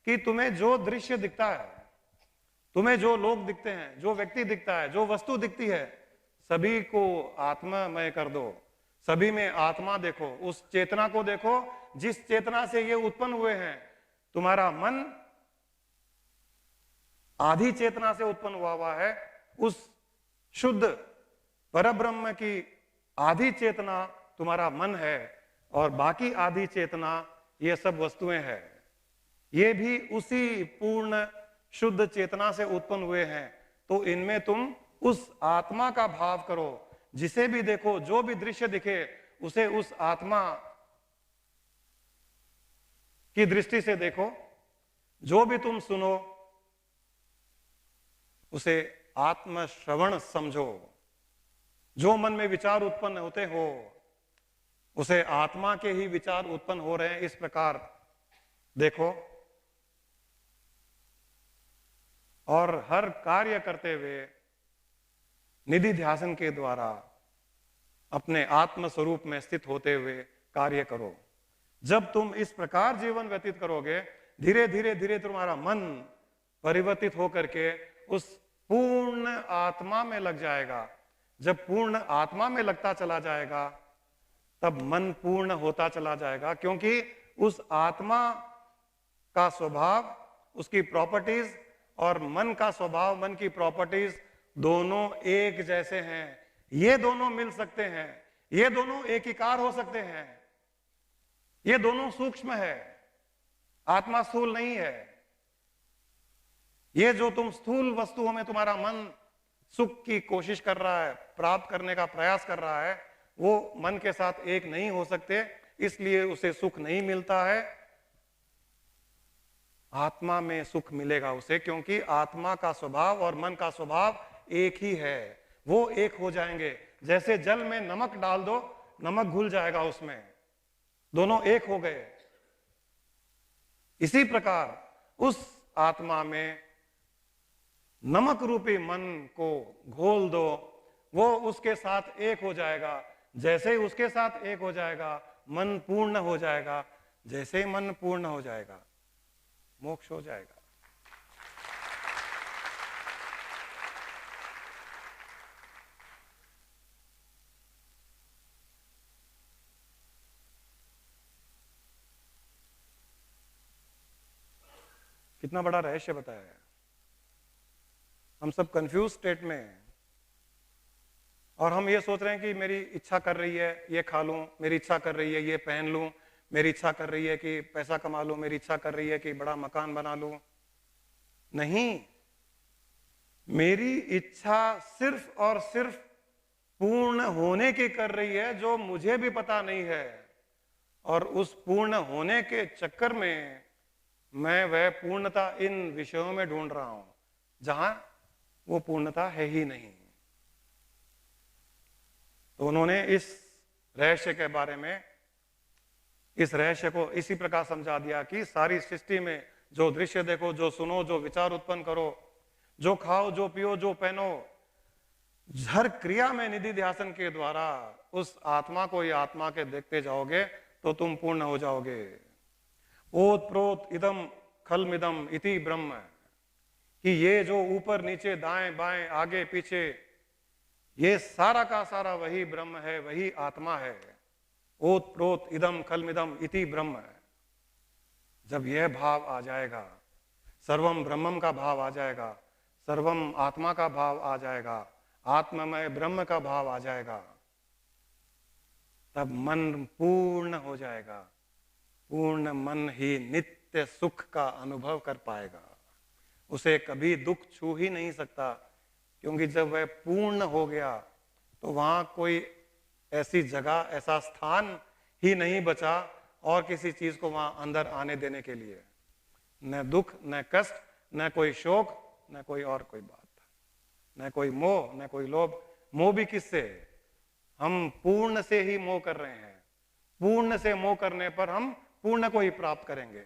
कि तुम्हें जो दृश्य दिखता है, तुम्हें जो लोग दिखते हैं, जो व्यक्ति दिखता है, जो वस्तु दिखती है, सभी को आत्मामय कर दो, सभी में आत्मा देखो, उस चेतना को देखो जिस चेतना से ये उत्पन्न हुए हैं। तुम्हारा मन आधी चेतना से उत्पन्न हुआ है, उस शुद्ध परब्रह्म की आधी चेतना तुम्हारा मन है, और बाकी आदि चेतना, ये सब वस्तुएं हैं, ये भी उसी पूर्ण शुद्ध चेतना से उत्पन्न हुए हैं। तो इनमें तुम उस आत्मा का भाव करो। जिसे भी देखो, जो भी दृश्य दिखे, उसे उस आत्मा की दृष्टि से देखो। जो भी तुम सुनो, उसे आत्म श्रवण समझो। जो मन में विचार उत्पन्न होते हो, उसे आत्मा के ही विचार उत्पन्न हो रहे हैं, इस प्रकार देखो। और हर कार्य करते हुए निधि ध्यान के द्वारा अपने आत्म स्वरूप में स्थित होते हुए कार्य करो। जब तुम इस प्रकार जीवन व्यतीत करोगे, धीरे धीरे धीरे तुम्हारा मन परिवर्तित होकर के उस पूर्ण आत्मा में लग जाएगा। जब पूर्ण आत्मा में लगता चला जाएगा, तब मन पूर्ण होता चला जाएगा, क्योंकि उस आत्मा का स्वभाव, उसकी प्रॉपर्टीज और मन का स्वभाव, मन की प्रॉपर्टीज दोनों एक जैसे हैं। ये दोनों मिल सकते हैं, ये दोनों एकीकार हो सकते हैं, ये दोनों सूक्ष्म है, आत्मा स्थूल नहीं है। ये जो तुम स्थूल वस्तुओं में तुम्हारा मन सुख की कोशिश कर रहा है, प्राप्त करने का प्रयास कर रहा है, वो मन के साथ एक नहीं हो सकते, इसलिए उसे सुख नहीं मिलता है। आत्मा में सुख मिलेगा उसे, क्योंकि आत्मा का स्वभाव और मन का स्वभाव एक ही है। वो एक हो जाएंगे। जैसे जल में नमक डाल दो, नमक घुल जाएगा उसमें, दोनों एक हो गए। इसी प्रकार उस आत्मा में नमक रूपी मन को घोल दो, वो उसके साथ एक हो जाएगा। जैसे ही उसके साथ एक हो जाएगा, मन पूर्ण हो जाएगा। जैसे ही मन पूर्ण हो जाएगा, मोक्ष हो जाएगा। कितना बड़ा रहस्य बताया है। हम सब कंफ्यूज स्टेट में हैं, और हम ये सोच रहे हैं कि मेरी इच्छा कर रही है ये खा लूं, मेरी इच्छा कर रही है ये पहन लूं, मेरी इच्छा कर रही है कि पैसा कमा लूं, मेरी इच्छा कर रही है कि बड़ा मकान बना लूं। नहीं, मेरी इच्छा सिर्फ और सिर्फ पूर्ण होने की कर रही है, जो मुझे भी पता नहीं है। और उस पूर्ण होने के चक्कर में मैं वह पूर्णता इन विषयों में ढूंढ रहा हूं, जहां वो पूर्णता है ही नहीं। तो उन्होंने इस रहस्य के बारे में, इस रहस्य को इसी प्रकार समझा दिया कि सारी सृष्टि में जो दृश्य देखो, जो सुनो, जो विचार उत्पन्न करो, जो खाओ, जो पियो, जो पहनो, हर क्रिया में निधि ध्यान के द्वारा उस आत्मा को या आत्मा के देखते जाओगे तो तुम पूर्ण हो जाओगे। ओत प्रोत इदम खलमिदम इति ब्रह्म, कि ये जो ऊपर नीचे दाएं बाएं आगे पीछे, ये सारा का सारा वही ब्रह्म है, वही आत्मा है। ओत प्रोत इदम खलमिदम इति ब्रह्म। जब यह भाव आ जाएगा, सर्वम ब्रह्मम का भाव आ जाएगा, सर्वम आत्मा का भाव आ जाएगा, आत्ममय ब्रह्म का भाव आ जाएगा, तब मन पूर्ण हो जाएगा। पूर्ण मन ही नित्य सुख का अनुभव कर पाएगा। उसे कभी दुख छू ही नहीं सकता, क्योंकि जब वह पूर्ण हो गया तो वहां कोई ऐसी जगह, ऐसा स्थान ही नहीं बचा और किसी चीज को वहां अंदर आने देने के लिए। न दुख, न कष्ट, न कोई शोक, न कोई और कोई बात, न कोई मोह, न कोई लोभ। मोह भी किससे? हम पूर्ण से ही मोह कर रहे हैं। पूर्ण से मोह करने पर हम पूर्ण को ही प्राप्त करेंगे।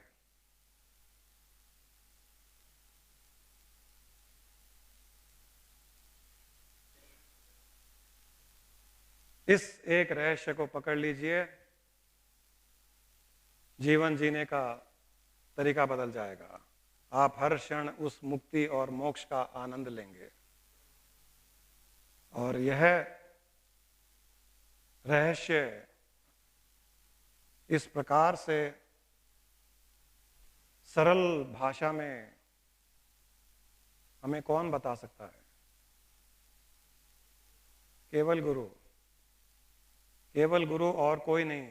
इस एक रहस्य को पकड़ लीजिए, जीवन जीने का तरीका बदल जाएगा। आप हर क्षण उस मुक्ति और मोक्ष का आनंद लेंगे। और यह रहस्य इस प्रकार से सरल भाषा में हमें कौन बता सकता है? केवल गुरु, केवल गुरु और कोई नहीं।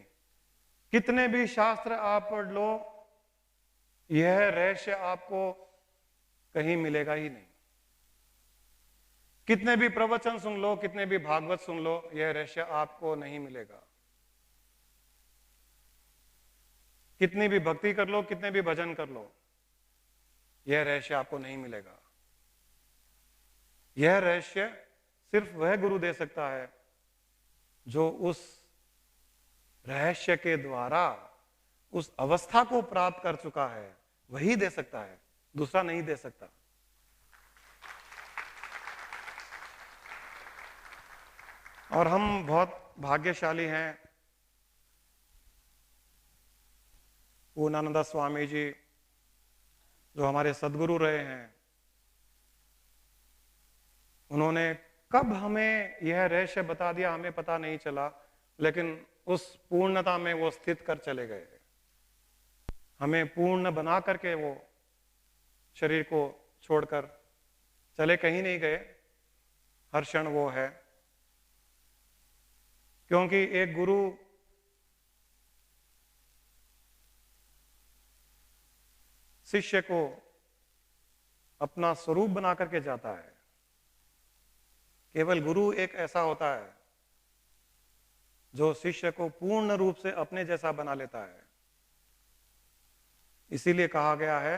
कितने भी शास्त्र आप पढ़ लो, यह रहस्य आपको कहीं मिलेगा ही नहीं। कितने भी प्रवचन सुन लो, कितने भी भागवत सुन लो, यह रहस्य आपको नहीं मिलेगा। कितनी भी भक्ति कर लो, कितने भी भजन कर लो, यह रहस्य आपको नहीं मिलेगा। यह रहस्य सिर्फ वह गुरु दे सकता है जो उस रहस्य के द्वारा उस अवस्था को प्राप्त कर चुका है, वही दे सकता है, दूसरा नहीं दे सकता। और हम बहुत भाग्यशाली हैं। पूर्णानंद स्वामी जी जो हमारे सदगुरु रहे हैं, उन्होंने कब हमें यह रहस्य बता दिया हमें पता नहीं चला, लेकिन उस पूर्णता में वो स्थित कर चले गए। हमें पूर्ण बना करके वो शरीर को छोड़कर चले कहीं नहीं गए, हर क्षण वो है। क्योंकि एक गुरु शिष्य को अपना स्वरूप बना करके जाता है। केवल गुरु एक ऐसा होता है जो शिष्य को पूर्ण रूप से अपने जैसा बना लेता है। इसीलिए कहा गया है,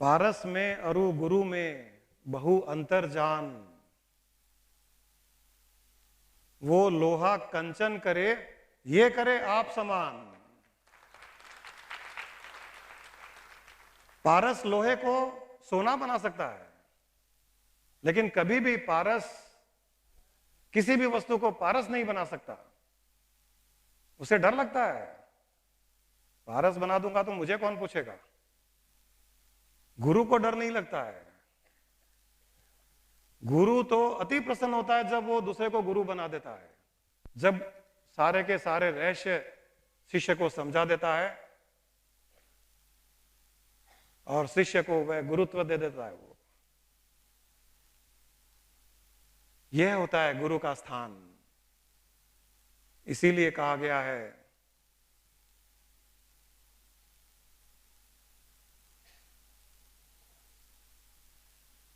पारस में अरु गुरु में बहु अंतर जान, वो लोहा कंचन करे ये करे आप समान। पारस लोहे को सोना बना सकता है, लेकिन कभी भी पारस किसी भी वस्तु को पारस नहीं बना सकता। उसे डर लगता है, पारस बना दूंगा तो मुझे कौन पूछेगा। गुरु को डर नहीं लगता है। गुरु तो अति प्रसन्न होता है जब वो दूसरे को गुरु बना देता है, जब सारे के सारे रहस्य शिष्य को समझा देता है और शिष्य को वह गुरुत्व दे देता है। वो यह होता है गुरु का स्थान। इसीलिए कहा गया है,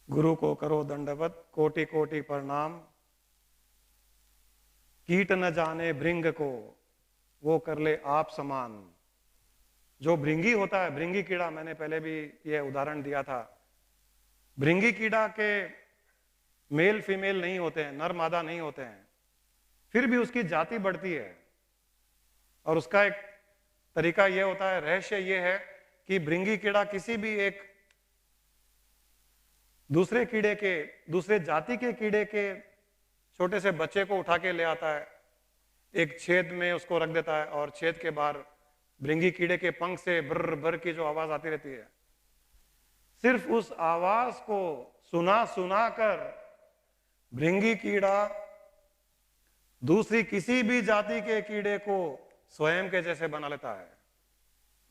गुरु को करो दंडवत कोटि कोटि प्रणाम, कीट न जाने भृंग को वो कर ले आप समान। जो भृंगी होता है, भृंगी कीड़ा, मैंने पहले भी यह उदाहरण दिया था। भृंगी कीड़ा के मेल फीमेल नहीं होते हैं, नर मादा नहीं होते हैं, फिर भी उसकी जाति बढ़ती है। और उसका एक तरीका यह होता है, रहस्य यह है कि भृंगी कीड़ा किसी भी एक दूसरे कीड़े के, दूसरे जाति के कीड़े के छोटे से बच्चे को उठा के ले आता है, एक छेद में उसको रख देता है और छेद के बाहर भृंगी कीड़े के पंख से ब्र ब्र की जो आवाज आती रहती है, सिर्फ उस आवाज को सुना सुना कर भृंगी कीड़ा दूसरी किसी भी जाति के कीड़े को स्वयं के जैसे बना लेता है।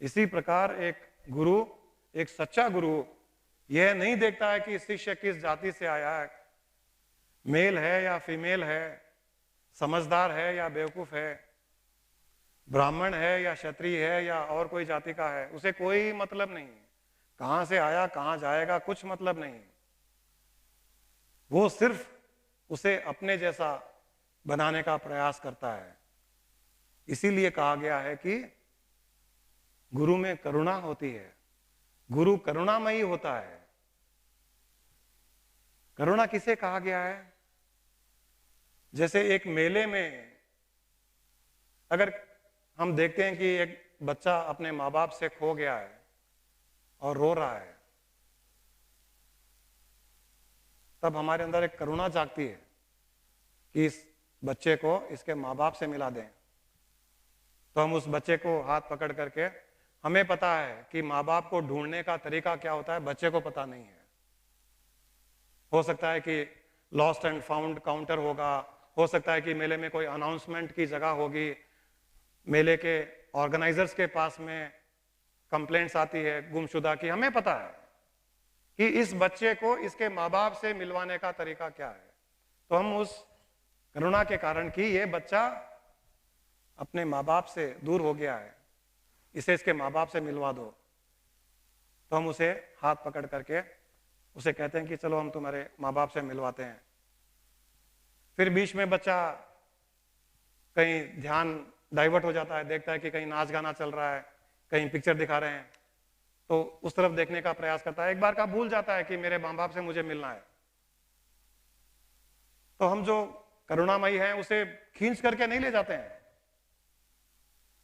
इसी प्रकार एक गुरु, एक सच्चा गुरु यह नहीं देखता है कि शिष्य किस जाति से आया है, मेल है या फीमेल है, समझदार है या बेवकूफ है, ब्राह्मण है या क्षत्रिय है या और कोई जाति का है, उसे कोई मतलब नहीं। कहां से आया कहां जाएगा कुछ मतलब नहीं। वो सिर्फ उसे अपने जैसा बनाने का प्रयास करता है। इसीलिए कहा गया है कि गुरु में करुणा होती है, गुरु करुणामयी होता है। करुणा किसे कहा गया है? जैसे एक मेले में अगर हम देखते हैं कि एक बच्चा अपने माँ बाप से खो गया है और रो रहा है, तब हमारे अंदर एक करुणा जागती है कि इस बच्चे को इसके माँ बाप से मिला दें। तो हम उस बच्चे को हाथ पकड़ करके, हमें पता है कि माँ बाप को ढूंढने का तरीका क्या होता है, बच्चे को पता नहीं है। हो सकता है कि लॉस्ट एंड फाउंड काउंटर होगा, हो सकता है कि मेले में कोई अनाउंसमेंट की जगह होगी, मेले के ऑर्गेनाइजर्स के पास में कंप्लेंट्स आती है गुमशुदा की। हमें पता है कि इस बच्चे को इसके माँ बाप से मिलवाने का तरीका क्या है। तो हम उस करुणा के कारण कि ये बच्चा अपने माँ बाप से दूर हो गया है, इसे इसके माँ बाप से मिलवा दो। तो हम उसे हाथ पकड़ करके उसे कहते हैं कि चलो हम तुम्हारे माँ बाप से मिलवाते हैं। फिर बीच में बच्चा कहीं ध्यान डाइवर्ट हो जाता है, देखता है कि कहीं नाच गाना चल रहा है, कहीं पिक्चर दिखा रहे हैं, तो उस तरफ देखने का प्रयास करता है। एक बार का भूल जाता है कि मेरे माँ बाप से मुझे मिलना है। तो हम जो करुणामयी हैं उसे खींच करके नहीं ले जाते हैं,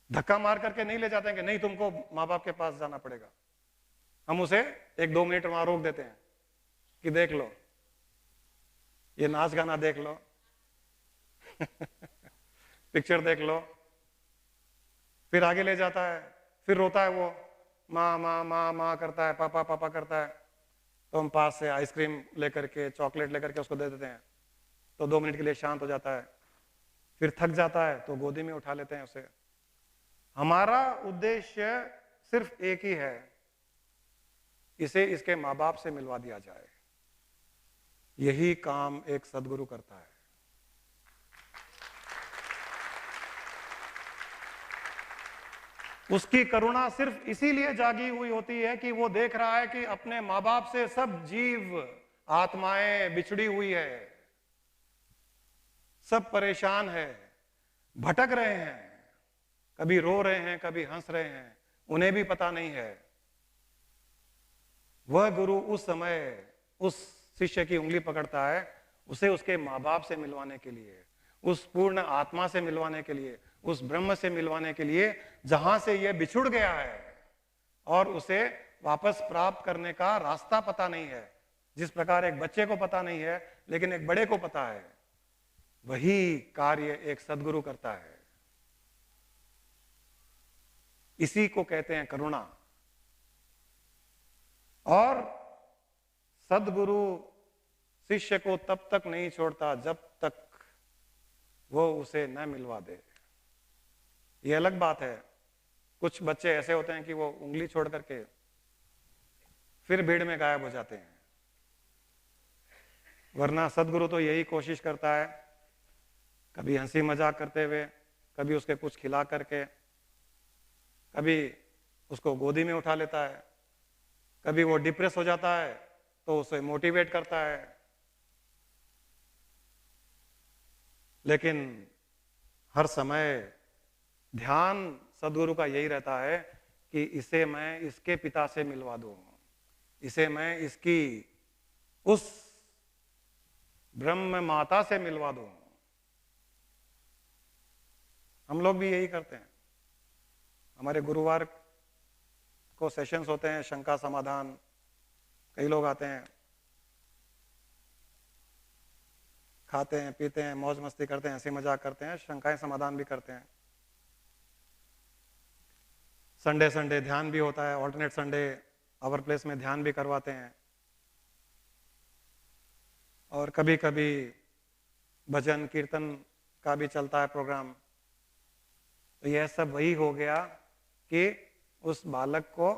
धक्का मार करके नहीं ले जाते हैं कि नहीं तुमको माँ बाप के पास जाना पड़ेगा। हम उसे 1-2 मिनट वहां रोक देते हैं कि देख लो, ये नाच गाना देख लो पिक्चर देख लो। फिर आगे ले जाता है, फिर रोता है वो, माँ माँ माँ माँ करता है, पापा पापा करता है। तो हम पास से आइसक्रीम लेकर के, चॉकलेट लेकर के उसको दे देते हैं, तो 2 मिनट के लिए शांत हो जाता है। फिर थक जाता है तो गोदी में उठा लेते हैं उसे। हमारा उद्देश्य सिर्फ एक ही है, इसे इसके माँ बाप से मिलवा दिया जाए। यही काम एक सद्गुरु करता है। उसकी करुणा सिर्फ इसीलिए जागी हुई होती है कि वो देख रहा है कि अपने माँ बाप से सब जीव आत्माएं बिछड़ी हुई है, सब परेशान है, भटक रहे हैं, कभी रो रहे हैं, कभी हंस रहे हैं, उन्हें भी पता नहीं है। वह गुरु उस समय उस शिष्य की उंगली पकड़ता है, उसे उसके माँ बाप से मिलवाने के लिए, उस पूर्ण आत्मा से मिलवाने के लिए, उस ब्रह्म से मिलवाने के लिए, जहां से यह बिछुड़ गया है और उसे वापस प्राप्त करने का रास्ता पता नहीं है। जिस प्रकार एक बच्चे को पता नहीं है लेकिन एक बड़े को पता है, वही कार्य एक सद्गुरु करता है। इसी को कहते हैं करुणा। और सद्गुरु शिष्य को तब तक नहीं छोड़ता जब तक वो उसे न मिलवा दे। ये अलग बात है, कुछ बच्चे ऐसे होते हैं कि वो उंगली छोड़ करके फिर भीड़ में गायब हो जाते हैं, वरना सद्गुरु तो यही कोशिश करता है, कभी हंसी मजाक करते हुए, कभी उसके कुछ खिला करके, कभी उसको गोदी में उठा लेता है, कभी वो डिप्रेस हो जाता है तो उसे मोटिवेट करता है। लेकिन हर समय ध्यान सद्गुरु का यही रहता है कि इसे मैं इसके पिता से मिलवा दूं, इसे मैं इसकी उस ब्रह्म माता से मिलवा दूं। हम लोग भी यही करते हैं। हमारे गुरुवार को सेशंस होते हैं, शंका समाधान, कई लोग आते हैं, खाते हैं, पीते हैं, मौज मस्ती करते हैं, हंसी मजाक करते हैं, शंकाएं समाधान भी करते हैं। संडे संडे ध्यान भी होता है, ऑल्टरनेट संडे आवर प्लेस में ध्यान भी करवाते हैं, और कभी कभी भजन कीर्तन का भी चलता है प्रोग्राम। तो यह सब वही हो गया कि उस बालक को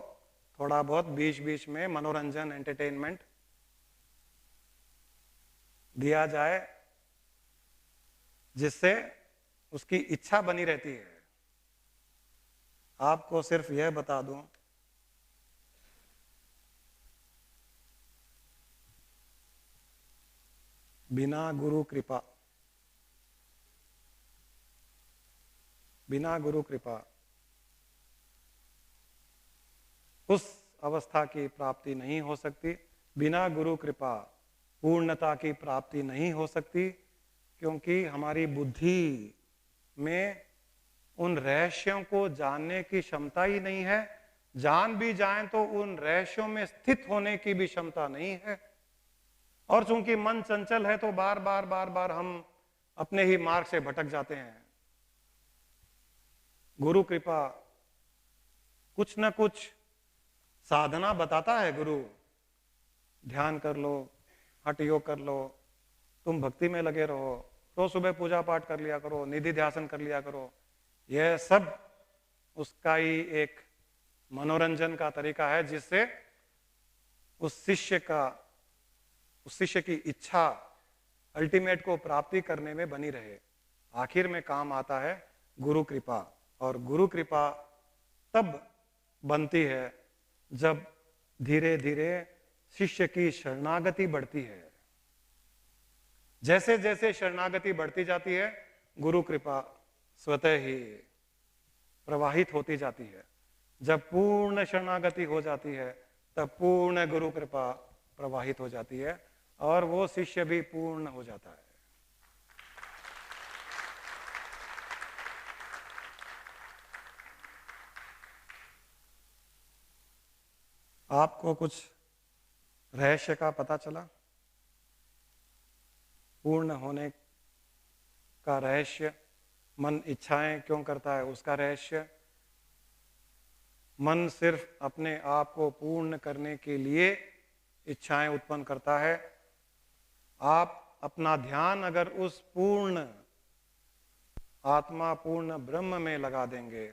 थोड़ा बहुत बीच बीच में मनोरंजन, एंटरटेनमेंट दिया जाए, जिससे उसकी इच्छा बनी रहती है। आपको सिर्फ यह बता दूं, बिना गुरु कृपा, बिना गुरु कृपा उस अवस्था की प्राप्ति नहीं हो सकती। बिना गुरु कृपा पूर्णता की प्राप्ति नहीं हो सकती, क्योंकि हमारी बुद्धि में उन रहस्यों को जानने की क्षमता ही नहीं है। जान भी जाएं तो उन रहस्यों में स्थित होने की भी क्षमता नहीं है। और चूंकि मन चंचल है तो बार बार बार बार हम अपने ही मार्ग से भटक जाते हैं। गुरु कृपा कुछ न कुछ साधना बताता है गुरु, ध्यान कर लो, हठ योग कर लो, तुम भक्ति में लगे रहो, तो सुबह पूजा पाठ कर लिया करो, निधि ध्यासन कर लिया करो। यह सब उसका ही एक मनोरंजन का तरीका है, जिससे उस शिष्य की इच्छा अल्टीमेट को प्राप्ति करने में बनी रहे। आखिर में काम आता है गुरु कृपा। और गुरु कृपा तब बनती है जब धीरे धीरे शिष्य की शरणागति बढ़ती है। जैसे जैसे शरणागति बढ़ती जाती है, गुरु कृपा स्वतः ही प्रवाहित होती जाती है। जब पूर्ण शरणागति हो जाती है, तब पूर्ण गुरु कृपा प्रवाहित हो जाती है और वो शिष्य भी पूर्ण हो जाता है। आपको कुछ रहस्य का पता चला? पूर्ण होने का रहस्य, मन इच्छाएं क्यों करता है उसका रहस्य। मन सिर्फ अपने आप को पूर्ण करने के लिए इच्छाएं उत्पन्न करता है। आप अपना ध्यान अगर उस पूर्ण आत्मा, पूर्ण ब्रह्म में लगा देंगे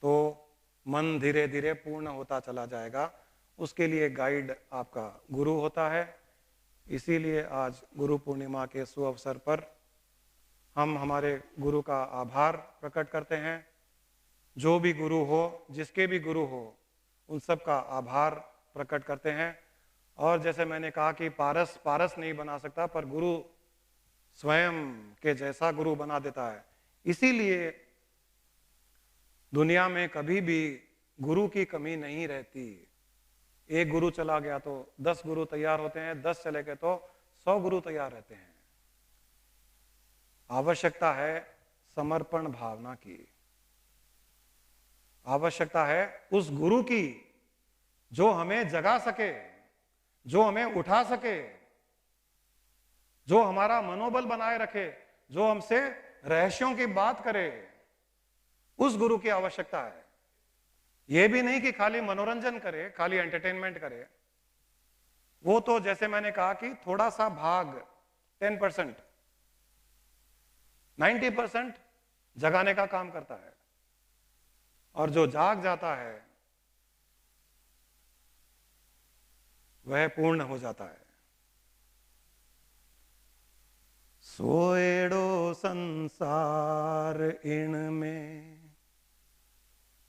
तो मन धीरे धीरे पूर्ण होता चला जाएगा। उसके लिए गाइड आपका गुरु होता है। इसीलिए आज गुरु पूर्णिमा के सुअवसर पर हम हमारे गुरु का आभार प्रकट करते हैं। जो भी गुरु हो, जिसके भी गुरु हो, उन सब का आभार प्रकट करते हैं। और जैसे मैंने कहा कि पारस पारस नहीं बना सकता, पर गुरु स्वयं के जैसा गुरु बना देता है। इसीलिए दुनिया में कभी भी गुरु की कमी नहीं रहती। एक गुरु चला गया तो 10 गुरु तैयार होते हैं, 10 चले गए तो 100 गुरु तैयार रहते हैं। आवश्यकता है समर्पण भावना की, आवश्यकता है उस गुरु की जो हमें जगा सके, जो हमें उठा सके, जो हमारा मनोबल बनाए रखे, जो हमसे रहस्यों की बात करे। उस गुरु की आवश्यकता है। यह भी नहीं कि खाली मनोरंजन करे, खाली एंटरटेनमेंट करे। वो तो जैसे मैंने कहा कि थोड़ा सा भाग 10%, 90% जगाने का काम करता है। और जो जाग जाता है वह पूर्ण हो जाता है। सोएड़ो संसार इन में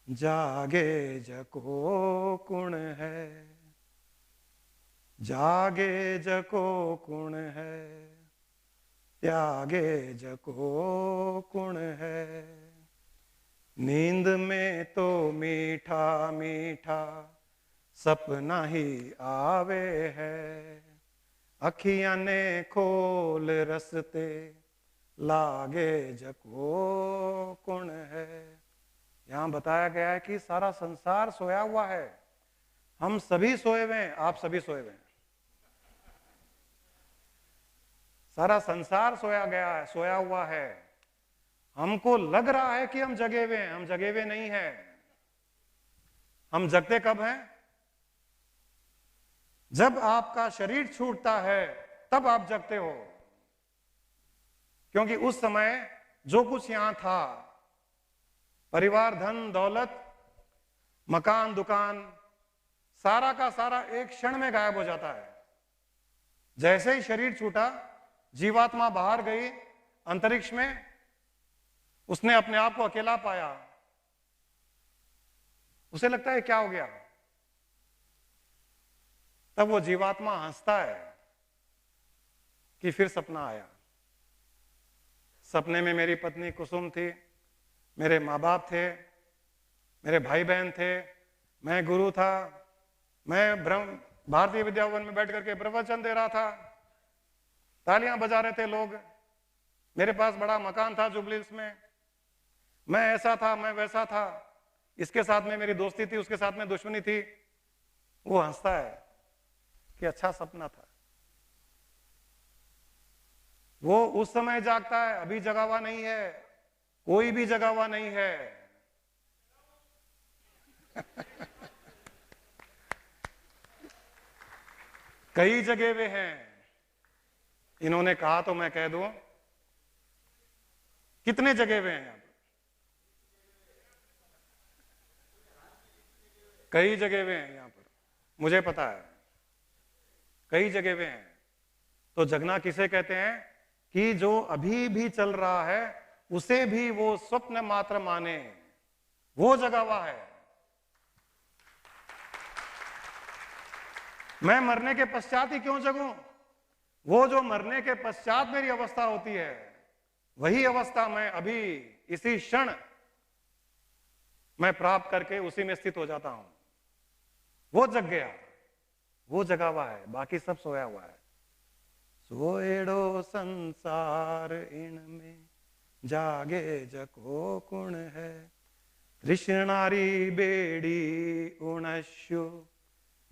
जागे जको कुण है, जागे जको कुण है, त्यागे जको कुण है। नींद में तो मीठा मीठा सपना ही आवे है, अखियां ने खोल रसते लागे जको कुण है। यहां बताया गया है कि सारा संसार सोया हुआ है, हम सभी सोए हुए हैं, आप सभी सोए हुए हैं। सारा संसार सोया गया है, सोया हुआ है। हमको लग रहा है कि हम जगे हुए हैं, हम जगे हुए नहीं है। हम जगते कब हैं? जब आपका शरीर छूटता है तब आप जगते हो। क्योंकि उस समय जो कुछ यहां था, परिवार, धन दौलत, मकान, दुकान, सारा का सारा एक क्षण में गायब हो जाता है। जैसे ही शरीर छूटा, जीवात्मा बाहर गई अंतरिक्ष में, उसने अपने आप को अकेला पाया। उसे लगता है क्या हो गया। तब वो जीवात्मा हंसता है कि फिर सपना आया। सपने में मेरी पत्नी कुसुम थी, मेरे माँ बाप थे, मेरे भाई बहन थे, मैं गुरु था, मैं भारतीय विद्या भवन में बैठ करके प्रवचन दे रहा था, तालियां बजा रहे थे लोग, मेरे पास बड़ा मकान था जुबली हिल्स में, मैं ऐसा था, मैं वैसा था, इसके साथ में मेरी दोस्ती थी, उसके साथ में दुश्मनी थी। वो हंसता है कि अच्छा सपना था। वो उस समय जागता है, अभी जगा हुआ नहीं है, कोई भी जगा हुआ नहीं है। कई जगह वे हैं। इन्होंने कहा तो मैं कह दूं, कितने जगह वे हैं? कई जगह वे हैं यहां पर, मुझे पता है, कई जगह वे हैं। तो जगना किसे कहते हैं? कि जो अभी भी चल रहा है उसे भी वो स्वप्न मात्र माने, वो जगा हुआ है। मैं मरने के पश्चात ही क्यों जगूं? वो जो मरने के पश्चात मेरी अवस्था होती है, वही अवस्था मैं अभी इसी क्षण मैं प्राप्त करके उसी में स्थित हो जाता हूं। वो जग गया, वो जगा हुआ है, बाकी सब सोया हुआ है। सोएड़ो संसार इनमें जागे जको कुण है, तृष्णारी बेड़ी उणस्यु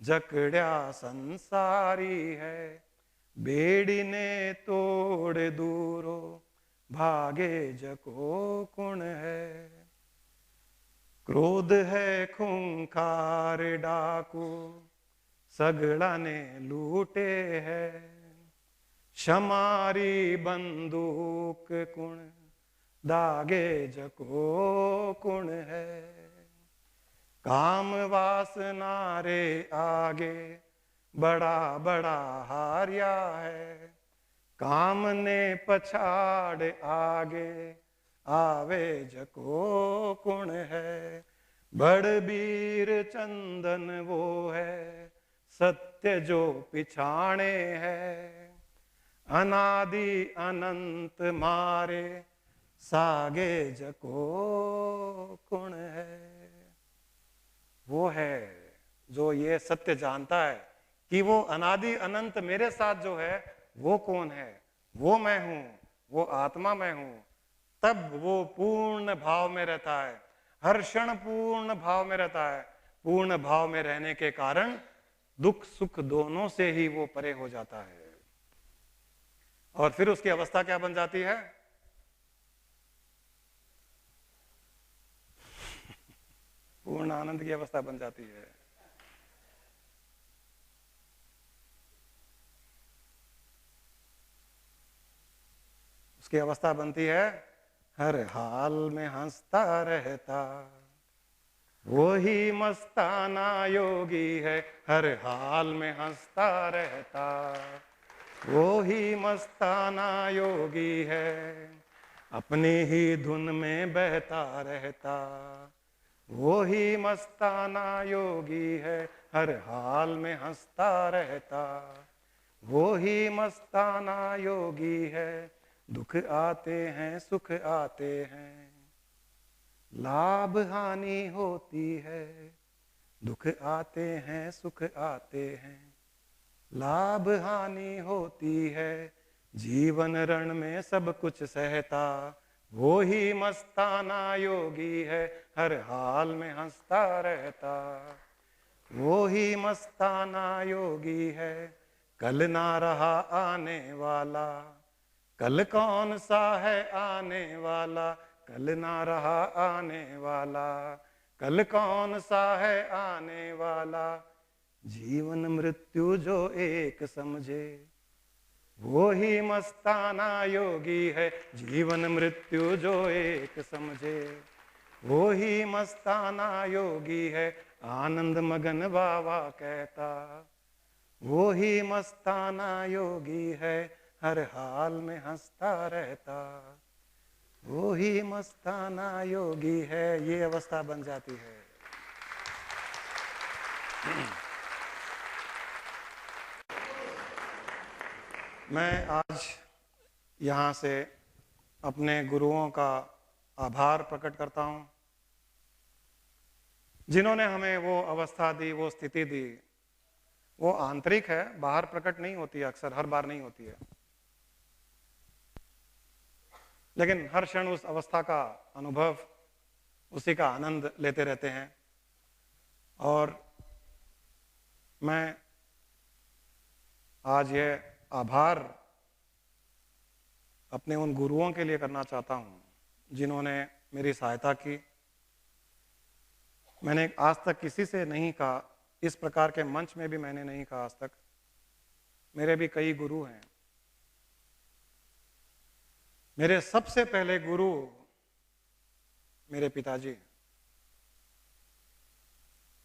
जकड़िया संसारी है, बेड़ी ने तोड़ दूरो भागे जको कुण है। क्रोध है खूंखार डाकू सगड़ा ने लूटे है, क्षमारी बंदूक कुण दागे जको कुण है। काम वासना रे आगे बड़ा बड़ा हार्या है, काम ने पछाड़ आगे आवे जको कुण है। बड़बीर चंदन वो है सत्य जो पिछाणे है, अनादि अनंत मारे सागे जको कुण है। वो है जो ये सत्य जानता है कि वो अनादि अनंत मेरे साथ जो है वो कौन है, वो मैं हूं, वो आत्मा मैं हूं। तब वो पूर्ण भाव में रहता है, हर क्षण पूर्ण भाव में रहता है। पूर्ण भाव में रहने के कारण दुख सुख दोनों से ही वो परे हो जाता है। और फिर उसकी अवस्था क्या बन जाती है? पूर्ण आनंद की अवस्था बन जाती है। उसकी अवस्था बनती है हर हाल में हंसता रहता, वो ही मस्ताना योगी है। हर हाल में हंसता रहता, वो ही मस्ताना योगी है। अपनी ही धुन में बहता रहता, वो ही मस्ताना योगी है। हर हाल में हंसता रहता, वो ही मस्ताना योगी है। दुख आते हैं सुख आते हैं, लाभ हानि होती है। दुख आते हैं सुख आते हैं, लाभ हानि होती है। जीवन रण में सब कुछ सहता, वो ही मस्ताना योगी है। हर हाल में हंसता रहता, वो ही मस्ताना योगी है। कल ना रहा आने वाला, कल कौन सा है आने वाला। कल ना रहा आने वाला, कल कौन सा है आने वाला। जीवन मृत्यु जो एक समझे, वो ही मस्ताना योगी है। जीवन मृत्यु जो एक समझे, वो ही मस्ताना योगी है। आनंद मगन बाबा कहता, वो ही मस्ताना योगी है। हर हाल में हंसता रहता, वो ही मस्ताना योगी है। ये अवस्था बन जाती है। मैं आज यहाँ से अपने गुरुओं का आभार प्रकट करता हूँ, जिन्होंने हमें वो अवस्था दी, वो स्थिति दी। वो आंतरिक है, बाहर प्रकट नहीं होती है, अक्सर हर बार नहीं होती है, लेकिन हर क्षण उस अवस्था का अनुभव, उसी का आनंद लेते रहते हैं। और मैं आज ये आभार अपने उन गुरुओं के लिए करना चाहता हूँ, जिन्होंने मेरी सहायता की। मैंने आज तक किसी से नहीं कहा, इस प्रकार के मंच में भी मैंने नहीं कहा आज तक। मेरे भी कई गुरु हैं। मेरे सबसे पहले गुरु मेरे पिताजी।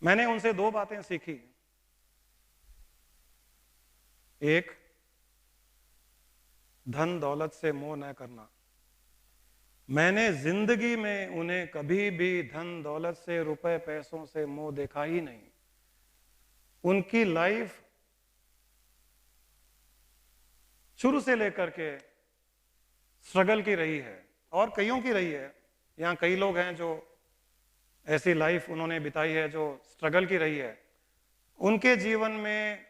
मैंने उनसे दो बातें सीखी। एक, धन दौलत से मोह न करना। मैंने जिंदगी में उन्हें कभी भी धन दौलत से, रुपए पैसों से मोह देखा ही नहीं। उनकी लाइफ शुरू से लेकर के स्ट्रगल की रही है, और कईयों की रही है। यहां कई लोग हैं जो ऐसी लाइफ उन्होंने बिताई है जो स्ट्रगल की रही है। उनके जीवन में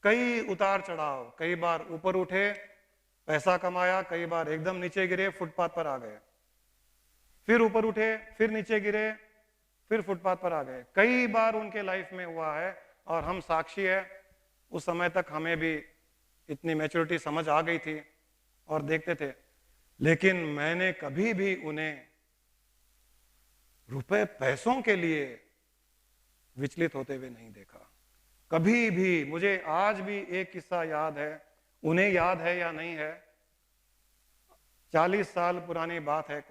कई उतार चढ़ाव, कई बार ऊपर उठे, पैसा कमाया, कई बार एकदम नीचे गिरे, फुटपाथ पर आ गए, फिर ऊपर उठे, फिर नीचे गिरे, फिर फुटपाथ पर आ गए। कई बार उनके लाइफ में हुआ है और हम साक्षी है। उस समय तक हमें भी इतनी मैच्योरिटी समझ आ गई थी और देखते थे, लेकिन मैंने कभी भी उन्हें रुपए पैसों के लिए विचलित होते हुए नहीं देखा, कभी भी। मुझे आज भी एक किस्सा याद है, उन्हें याद है या नहीं है, 40 साल पुरानी बात है।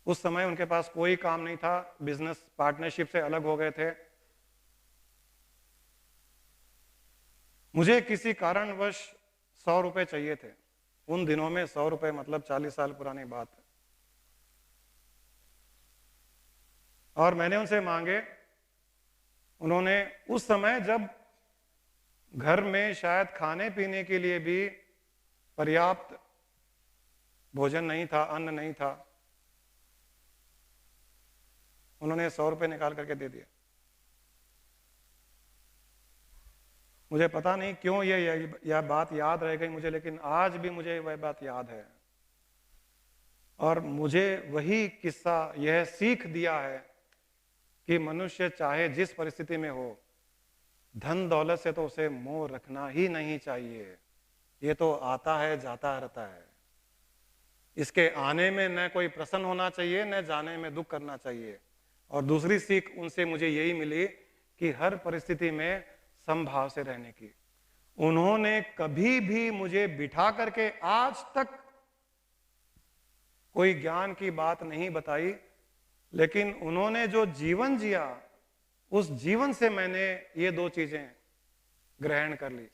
उस समय उनके पास कोई काम नहीं था, बिजनेस पार्टनरशिप से अलग हो गए थे। मुझे किसी कारणवश 100 रुपए चाहिए थे। उन दिनों में 100 रुपए मतलब 40 साल पुरानी बात है। और मैंने उनसे मांगे। उन्होंने उस समय जब घर में शायद खाने पीने के लिए भी पर्याप्त भोजन नहीं था, अन्न नहीं था, उन्होंने 100 रुपए निकाल करके दे दिए। मुझे पता नहीं क्यों यह बात याद रह गई मुझे, लेकिन आज भी मुझे वह बात याद है। और मुझे वही किस्सा यह सीख दिया है कि मनुष्य चाहे जिस परिस्थिति में हो, धन दौलत से तो उसे मोह रखना ही नहीं चाहिए। ये तो आता है, जाता रहता है। इसके आने में न कोई प्रसन्न होना चाहिए, न जाने में दुख करना चाहिए। और दूसरी सीख उनसे मुझे यही मिली कि हर परिस्थिति में समभाव से रहने की। उन्होंने कभी भी मुझे बिठा करके आज तक कोई ज्ञान की बात नहीं बताई, लेकिन उन्होंने जो जीवन जिया, उस जीवन से मैंने ये 2 चीजें ग्रहण कर ली।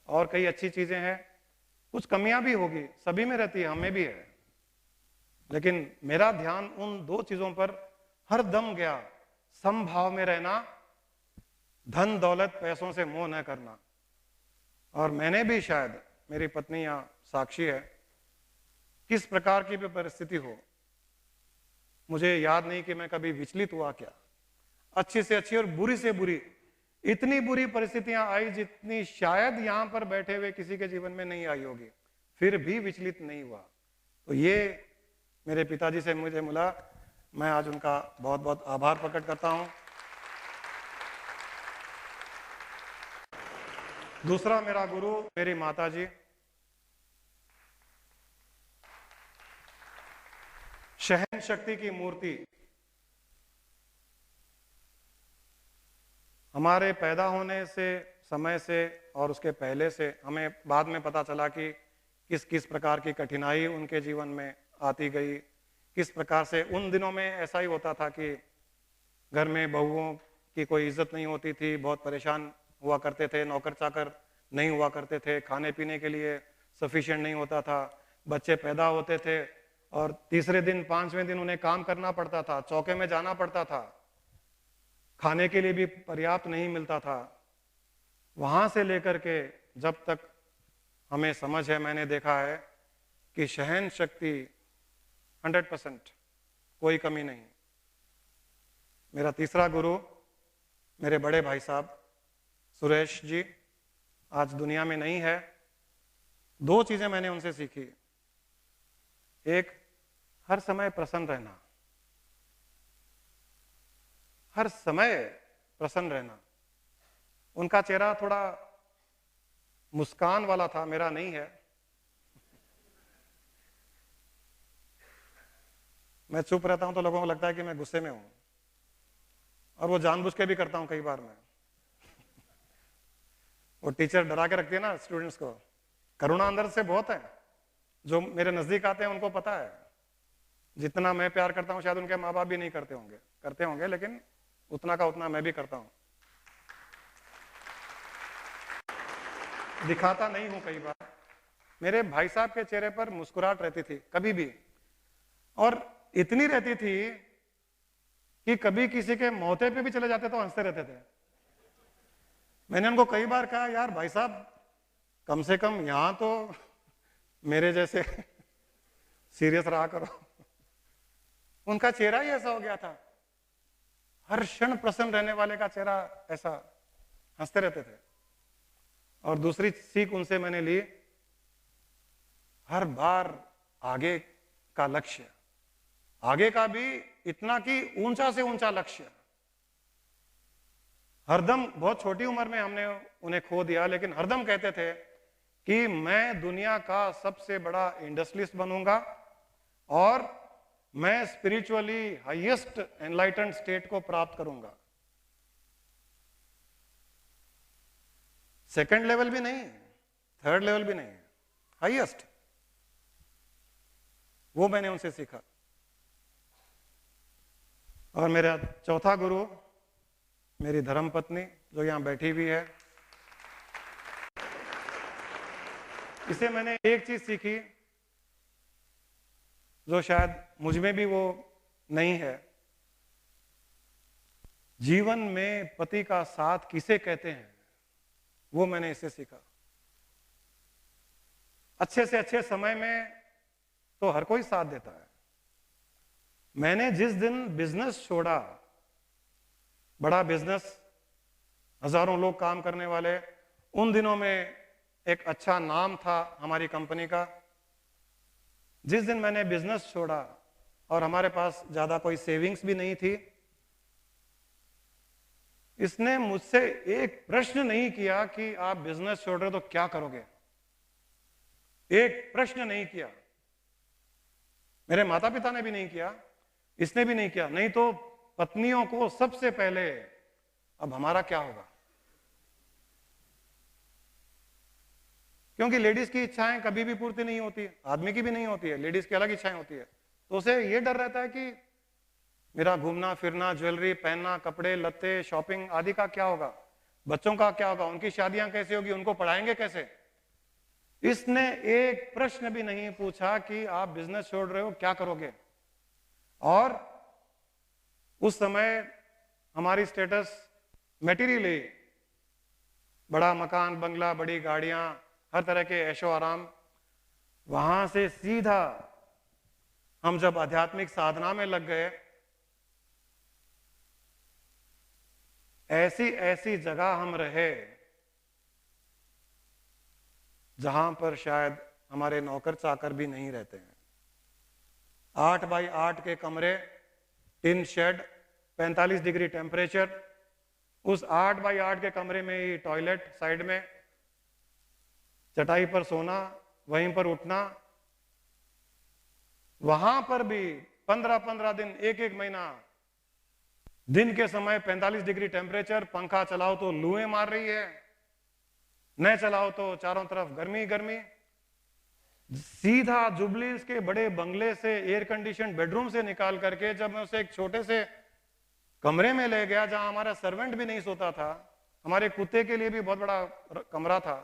और कई अच्छी चीजें हैं, कुछ कमियां भी होगी, सभी में रहती है, हमें भी है, लेकिन मेरा ध्यान उन 2 चीजों पर हर दम गया। समभाव में रहना, धन दौलत पैसों से मोह न करना। और मैंने भी, शायद मेरी पत्नी यहां साक्षी है, किस प्रकार की भी परिस्थिति हो, मुझे याद नहीं कि मैं कभी विचलित हुआ क्या। अच्छी से अच्छी और बुरी से बुरी, इतनी बुरी परिस्थितियां आई जितनी शायद यहां पर बैठे हुए किसी के जीवन में नहीं आई होगी, फिर भी विचलित नहीं हुआ। तो ये मेरे पिताजी से मुझे मिला। मैं आज उनका बहुत बहुत आभार प्रकट करता हूं। दूसरा मेरा गुरु मेरी माता जी, सहन शक्ति की मूर्ति। हमारे पैदा होने से, समय से और उसके पहले से हमें बाद में पता चला कि किस किस प्रकार की कठिनाई उनके जीवन में आती गई, किस प्रकार से। उन दिनों में ऐसा ही होता था कि घर में बहुओं की कोई इज्जत नहीं होती थी, बहुत परेशान हुआ करते थे, नौकर चाकर नहीं हुआ करते थे, खाने पीने के लिए सफिशिएंट नहीं होता था, बच्चे पैदा होते थे और तीसरे दिन 5वें दिन उन्हें काम करना पड़ता था, चौके में जाना पड़ता था, खाने के लिए भी पर्याप्त नहीं मिलता था। वहां से लेकर के जब तक हमें समझ है, मैंने देखा है कि सहन शक्ति 100%, कोई कमी नहीं। मेरा तीसरा गुरु मेरे बड़े भाई साहब सुरेश जी, आज दुनिया में नहीं है। 2 चीजें मैंने उनसे सीखी। एक, हर समय प्रसन्न रहना, हर समय प्रसन्न रहना। उनका चेहरा थोड़ा मुस्कान वाला था, मेरा नहीं है। मैं चुप रहता हूं तो लोगों को लगता है कि मैं गुस्से में हूं, और वो जानबूझ के भी करता हूं कई बार मैं। वो टीचर डरा के रखती है ना स्टूडेंट्स को, करुणा अंदर से बहुत है। जो मेरे नजदीक आते हैं उनको पता है, जितना मैं प्यार करता हूं शायद उनके माँ बाप भी नहीं करते होंगे, लेकिन उतना का उतना मैं भी करता हूं। दिखाता नहीं हूं कई बार, मेरे भाई साहब के चेहरे पर मुस्कुराहट रहती थी कभी भी, और इतनी रहती थी कि कभी किसी के मौते पे भी चले जाते तो हंसते रहते थे। मैंने उनको कई बार कहा, यार भाई साहब कम से कम यहां तो मेरे जैसे सीरियस रहा करो। उनका चेहरा ही ऐसा हो गया था, हर क्षण प्रसन्न रहने वाले का चेहरा ऐसा, हंसते रहते थे। और दूसरी सीख उनसे मैंने ली, हर बार आगे का लक्ष्य, आगे का भी इतना कि ऊंचा से ऊंचा लक्ष्य। हरदम, बहुत छोटी उम्र में हमने उन्हें खो दिया, लेकिन हरदम कहते थे कि मैं दुनिया का सबसे बड़ा इंडस्ट्रियलिस्ट बनूंगा और मैं स्पिरिचुअली हाईएस्ट एनलाइटेंड स्टेट को प्राप्त करूंगा। सेकंड लेवल भी नहीं, थर्ड लेवल भी नहीं, हाईएस्ट। वो मैंने उनसे सीखा। और मेरा चौथा गुरु मेरी धर्मपत्नी जो यहां बैठी हुई है, इसे मैंने एक चीज सीखी जो शायद मुझ में भी वो नहीं है। जीवन में पति का साथ किसे कहते हैं, वो मैंने इससे सीखा। अच्छे से अच्छे समय में तो हर कोई साथ देता है। मैंने जिस दिन बिजनेस छोड़ा, बड़ा बिजनेस, हजारों लोग काम करने वाले, उन दिनों में एक अच्छा नाम था हमारी कंपनी का। जिस दिन मैंने बिजनेस छोड़ा और हमारे पास ज्यादा कोई सेविंग्स भी नहीं थी, इसने मुझसे एक प्रश्न नहीं किया कि आप बिजनेस छोड़ रहे हो तो क्या करोगे। एक प्रश्न नहीं किया। मेरे माता पिता ने भी नहीं किया, इसने भी नहीं किया। नहीं तो पत्नियों को सबसे पहले अब हमारा क्या होगा, क्योंकि लेडीज की इच्छाएं कभी भी पूर्ति नहीं होती, आदमी की भी नहीं होती है, लेडीज की अलग इच्छाएं होती है। तो उसे ये डर रहता है कि मेरा घूमना फिरना, ज्वेलरी पहनना, कपड़े लत्ते, शॉपिंग आदि का क्या होगा, बच्चों का क्या होगा, उनकी शादियां कैसे होगी, उनको पढ़ाएंगे कैसे। इसने एक प्रश्न भी नहीं पूछा कि आप बिजनेस छोड़ रहे हो क्या करोगे। और उस समय हमारी स्टेटस मैटेरियली, बड़ा मकान बंगला, बड़ी गाड़ियां, हर तरह के ऐशो आराम। वहां से सीधा हम जब आध्यात्मिक साधना में लग गए, ऐसी ऐसी जगह हम रहे जहां पर शायद हमारे नौकर चाकर भी नहीं रहते हैं। 8 बाई 8 के कमरे, टिन शेड, 45 डिग्री टेम्परेचर, उस 8 बाई 8 के कमरे में ही टॉयलेट साइड में, चटाई पर सोना, वहीं पर उठना। वहां पर भी 15-15 दिन, एक एक महीना, दिन के समय 45 डिग्री टेम्परेचर, पंखा चलाओ तो लूएं मार रही है, न चलाओ तो चारों तरफ गर्मी गर्मी। सीधा जुबलीज के बड़े बंगले से, एयर कंडीशन बेडरूम से निकाल करके जब मैं उसे एक छोटे से कमरे में ले गया जहां हमारा सर्वेंट भी नहीं सोता था, हमारे कुत्ते के लिए भी बहुत बड़ा कमरा था,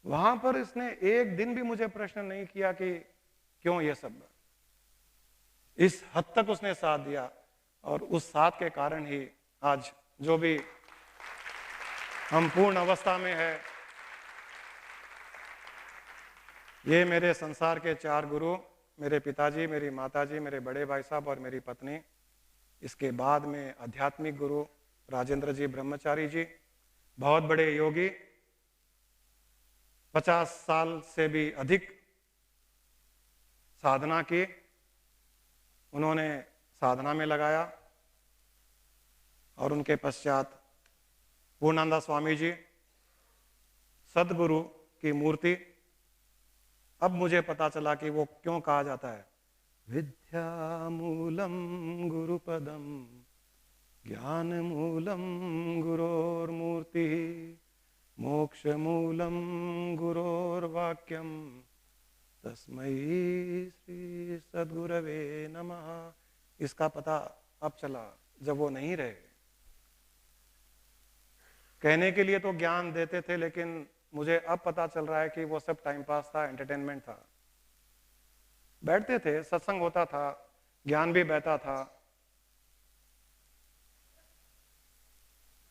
वहां पर इसने एक दिन भी मुझे प्रश्न नहीं किया कि क्यों ये सब। इस हद तक उसने साथ दिया। और उस साथ के कारण ही आज जो भी हम पूर्ण अवस्था में है। ये मेरे संसार के 4 गुरु, मेरे पिताजी, मेरी माताजी, मेरे बड़े भाई साहब और मेरी पत्नी। इसके बाद में आध्यात्मिक गुरु राजेंद्र जी ब्रह्मचारी जी, बहुत बड़े योगी, 50 साल से भी अधिक साधना की, उन्होंने साधना में लगाया। और उनके पश्चात पूर्णानंद स्वामी जी, सदगुरु की मूर्ति। अब मुझे पता चला कि वो क्यों कहा जाता है विद्या मूलम गुरुपदम ज्ञान मूलम गुरोर्मूर्ति मोक्ष मूलम गुरोर्वाक्यम तस्मै श्री सद्गुरवे नमः। इसका पता अब चला जब वो नहीं रहे। कहने के लिए तो ज्ञान देते थे, लेकिन मुझे अब पता चल रहा है कि वो सब टाइम पास था, एंटरटेनमेंट था। बैठते थे, सत्संग होता था, ज्ञान भी बहता था,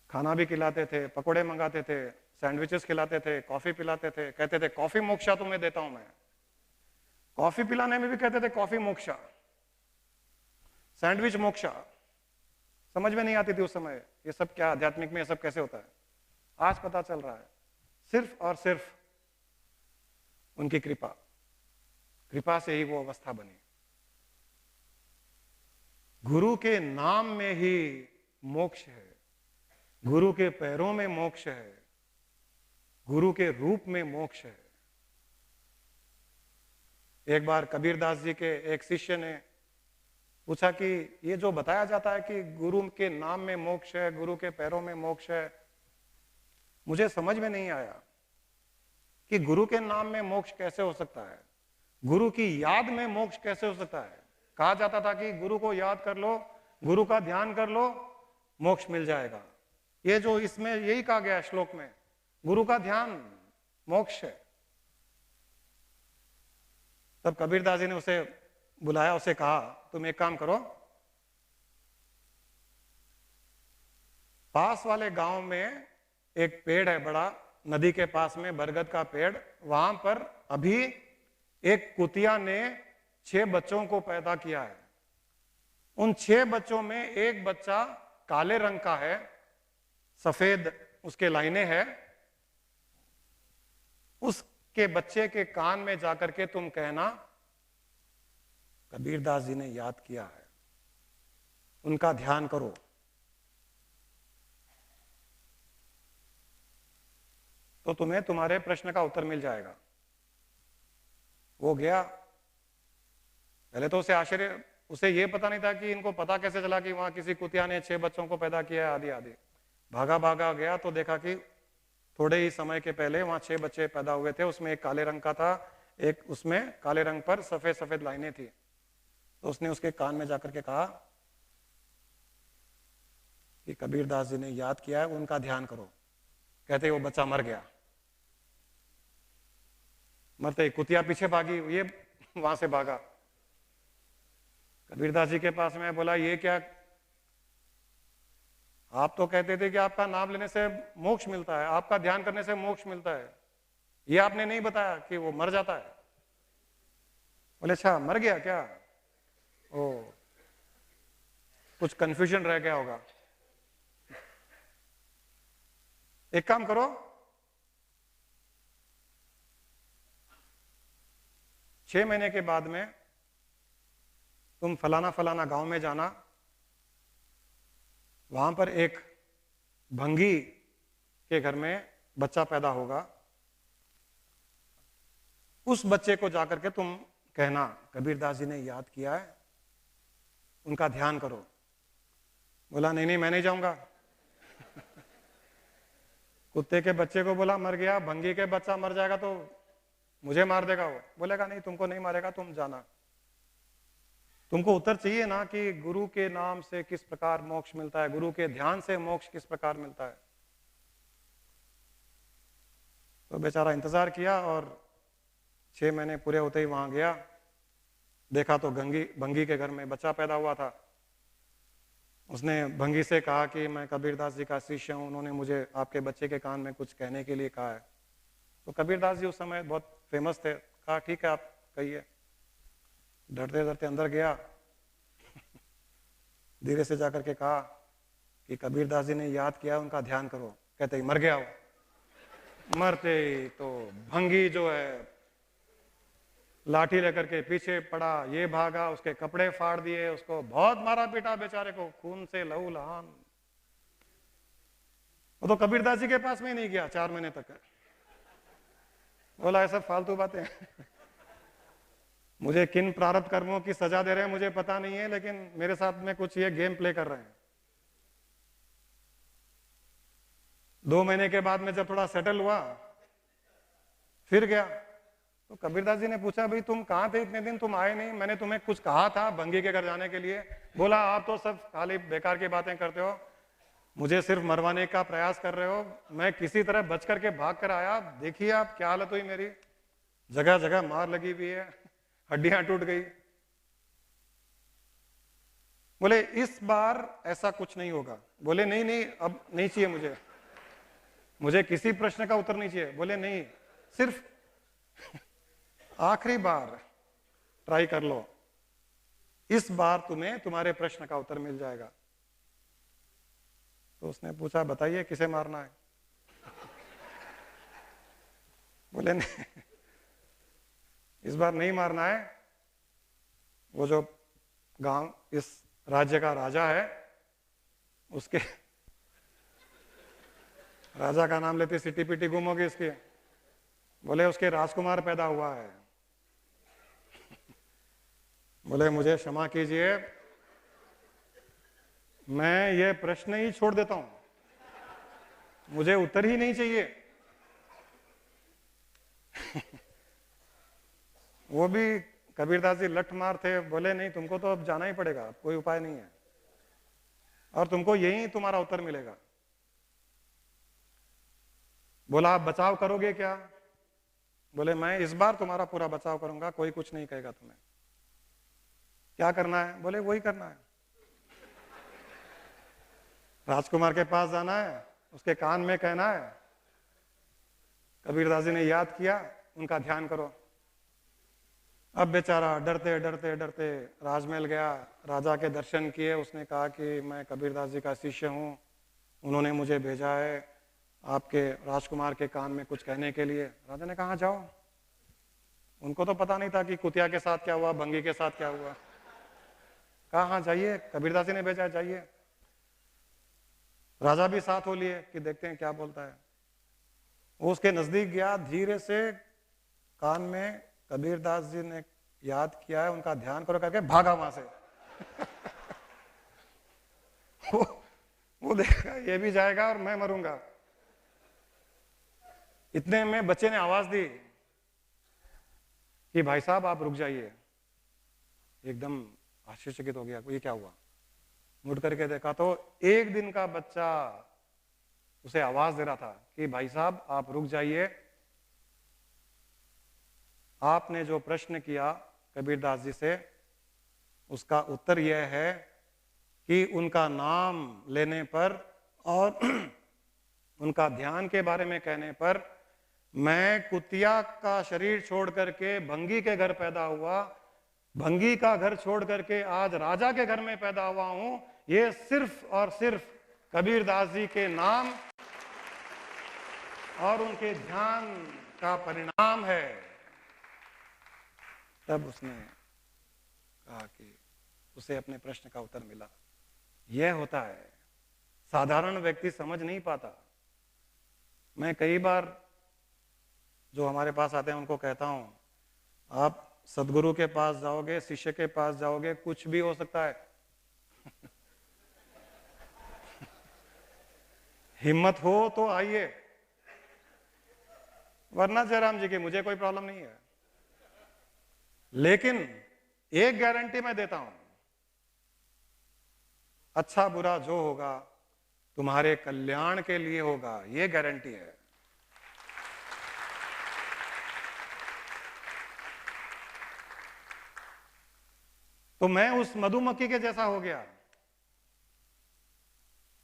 खाना भी खिलाते थे, पकोड़े मंगाते थे, सैंडविचेस खिलाते थे, कॉफी पिलाते थे, कहते थे कॉफी मोक्षा तुम्हें देता हूं मैं। कॉफी पिलाने में भी कहते थे कॉफी मोक्षा, सैंडविच मोक्षा। समझ में नहीं आती थी उस समय ये सब क्या, आध्यात्मिक में ये सब कैसे होता है। आज पता चल रहा है, सिर्फ और सिर्फ उनकी कृपा, कृपा से ही वो अवस्था बनी। गुरु के नाम में ही मोक्ष है, गुरु के पैरों में मोक्ष है, गुरु के रूप में मोक्ष है। एक बार कबीरदास जी के एक शिष्य ने पूछा कि ये जो बताया जाता है कि गुरु के नाम में मोक्ष है, गुरु के पैरों में मोक्ष है, मुझे समझ में नहीं आया कि गुरु के नाम में मोक्ष कैसे हो सकता है, गुरु की याद में मोक्ष कैसे हो सकता है। कहा जाता था कि गुरु को याद कर लो, गुरु का ध्यान कर लो, मोक्ष मिल जाएगा। ये जो इसमें यही कहा गया श्लोक में, गुरु का ध्यान मोक्ष है। तब कबीरदास जी ने उसे बुलाया, उसे कहा तुम एक काम करो, पास वाले गांव में एक पेड़ है बड़ा, नदी के पास में बरगद का पेड़, वहां पर अभी एक कुतिया ने 6 बच्चों को पैदा किया है। उन 6 बच्चों में एक बच्चा काले रंग का है, सफेद उसके लाइनें हैं। उसके बच्चे के कान में जाकर के तुम कहना कबीरदास जी ने याद किया है, उनका ध्यान करो। तो तुम्हें तुम्हारे प्रश्न का उत्तर मिल जाएगा। वो गया, पहले तो उसे आश्चर्य, उसे ये पता नहीं था कि इनको पता कैसे चला कि वहां किसी कुतिया ने 6 बच्चों को पैदा किया है, आदि आदि। भागा भागा गया तो देखा कि थोड़े ही समय के पहले वहां 6 बच्चे पैदा हुए थे। उसमें एक काले रंग का था, एक उसमें काले रंग पर सफेद सफेद लाइनें थी। तो उसने उसके कान में जाकर के कहा कि कबीरदास जी ने याद किया है, उनका ध्यान करो। कहते वो बच्चा मर गया। मरते कुतिया पीछे भागी, ये वहां से भागा, कबीरदास जी के पास में बोला ये क्या, आप तो कहते थे कि आपका नाम लेने से मोक्ष मिलता है, आपका ध्यान करने से मोक्ष मिलता है, ये आपने नहीं बताया कि वो मर जाता है। बोले अच्छा मर गया क्या, ओ कुछ कंफ्यूजन रह गया होगा। एक काम करो, 6 महीने के बाद में तुम फलाना फलाना गांव में जाना, वहां पर एक भंगी के घर में बच्चा पैदा होगा, उस बच्चे को जाकर के तुम कहना कबीरदास जी ने याद किया है, उनका ध्यान करो। बोला नहीं नहीं मैं नहीं जाऊंगा। कुत्ते के बच्चे को बोला मर गया, भंगी के बच्चा मर जाएगा तो मुझे मार देगा। वो बोलेगा नहीं तुमको नहीं मारेगा, तुम जाना। तुमको उत्तर चाहिए ना कि गुरु के नाम से किस प्रकार मोक्ष मिलता है, गुरु के ध्यान से मोक्ष किस प्रकार मिलता है। तो बेचारा इंतजार किया और 6 महीने पूरे होते ही वहां गया, देखा तो भंगी के घर में बच्चा पैदा हुआ था। उसने भंगी से कहा कि मैं कबीरदास जी का शिष्य हूं, उन्होंने मुझे आपके बच्चे के कान में कुछ कहने के लिए कहा है। तो कबीरदास जी उस समय बहुत फेमस थे, कहा ठीक है आप कहिए। डरते डरते अंदर गया, धीरे से जाकर के कहा कि कबीरदास जी ने याद किया, उनका ध्यान करो। कहते ही मर गया वो। मरते ही तो भंगी जो है लाठी लेकर के पीछे पड़ा, ये भागा, उसके कपड़े फाड़ दिए, उसको बहुत मारा पीटा, बेचारे को खून से लहू लहान। वो तो कबीरदास जी के पास में ही नहीं गया 4 महीने तक। बोला ऐसा फालतू बातें मुझे किन प्रारब्ध कर्मों की सजा दे रहे हैं मुझे पता नहीं है, लेकिन मेरे साथ में कुछ ये गेम प्ले कर रहे हैं। 2 महीने के बाद में जब थोड़ा सेटल हुआ फिर गया। तो कबीरदास जी ने पूछा भाई तुम कहाँ थे इतने दिन, तुम आए नहीं, मैंने तुम्हें कुछ कहा था भंगी के घर जाने के लिए। बोला आप तो सब खाली बेकार की बातें करते हो, मुझे सिर्फ मरवाने का प्रयास कर रहे हो, मैं किसी तरह बच करके भाग कर आया, देखिए आप क्या हालत हुई मेरी, जगह जगह मार लगी हुई है, हड्डियां टूट गई। बोले इस बार ऐसा कुछ नहीं होगा। बोले नहीं नहीं अब नहीं चाहिए मुझे किसी प्रश्न का उत्तर नहीं चाहिए। बोले नहीं, सिर्फ आखिरी बार ट्राई कर लो, इस बार तुम्हें तुम्हारे प्रश्न का उत्तर मिल जाएगा। तो उसने पूछा बताइए किसे मारना है? बोले नहीं, इस बार नहीं मारना है, वो जो गांव इस राज्य का राजा है, उसके राजा का नाम लेते सिटी पिटी गुम होगी इसकी। बोले उसके राजकुमार पैदा हुआ है। बोले मुझे क्षमा कीजिए, मैं ये प्रश्न ही छोड़ देता हूं, मुझे उत्तर ही नहीं चाहिए। वो भी कबीरदास जी लठ मार थे। बोले नहीं, तुमको तो अब जाना ही पड़ेगा, कोई उपाय नहीं है, और तुमको यही तुम्हारा उत्तर मिलेगा। बोला आप बचाव करोगे क्या? बोले मैं इस बार तुम्हारा पूरा बचाव करूंगा, कोई कुछ नहीं कहेगा तुम्हें। क्या करना है? बोले वही करना है, राजकुमार के पास जाना है, उसके कान में कहना है, कबीरदास जी ने याद किया, उनका ध्यान करो। अब बेचारा डरते डरते डरते राजमहल गया, राजा के दर्शन किए। उसने कहा कि मैं कबीरदास जी का शिष्य हूं, उन्होंने मुझे भेजा है आपके राजकुमार के कान में कुछ कहने के लिए। राजा ने कहा जाओ। उनको तो पता नहीं था कि कुतिया के साथ क्या हुआ, भंगी के साथ क्या हुआ। कहा हाँ जाइए, कबीरदास जी ने भेजा, जाइए। राजा भी साथ हो लिए कि देखते हैं क्या बोलता है। वो उसके नजदीक गया, धीरे से कान में कबीरदास जी ने याद किया है, उनका ध्यान करो करके भागा वहां से। वो देखा ये भी जाएगा और मैं मरूंगा। इतने में बच्चे ने आवाज दी कि भाई साहब आप रुक जाइए। एकदम आश्चर्यचकित हो गया, ये क्या हुआ? मुड़ करके देखा तो एक दिन का बच्चा उसे आवाज दे रहा था कि भाई साहब आप रुक जाइए, आपने जो प्रश्न किया कबीरदास जी से, उसका उत्तर यह है कि उनका नाम लेने पर और उनका ध्यान के बारे में कहने पर मैं कुतिया का शरीर छोड़ करके भंगी के घर पैदा हुआ, भंगी का घर छोड़ करके आज राजा के घर में पैदा हुआ हूं। ये सिर्फ और सिर्फ कबीरदास जी के नाम और उनके ध्यान का परिणाम है। तब उसने कहा कि उसे अपने प्रश्न का उत्तर मिला। यह होता है, साधारण व्यक्ति समझ नहीं पाता। मैं कई बार जो हमारे पास आते हैं उनको कहता हूं, आप सदगुरु के पास जाओगे, शिष्य के पास जाओगे, कुछ भी हो सकता है। हिम्मत हो तो आइए, वरना जयराम जी की मुझे कोई प्रॉब्लम नहीं है। लेकिन एक गारंटी मैं देता हूं, अच्छा बुरा जो होगा तुम्हारे कल्याण के लिए होगा, यह गारंटी है। तो मैं उस मधुमक्खी के जैसा हो गया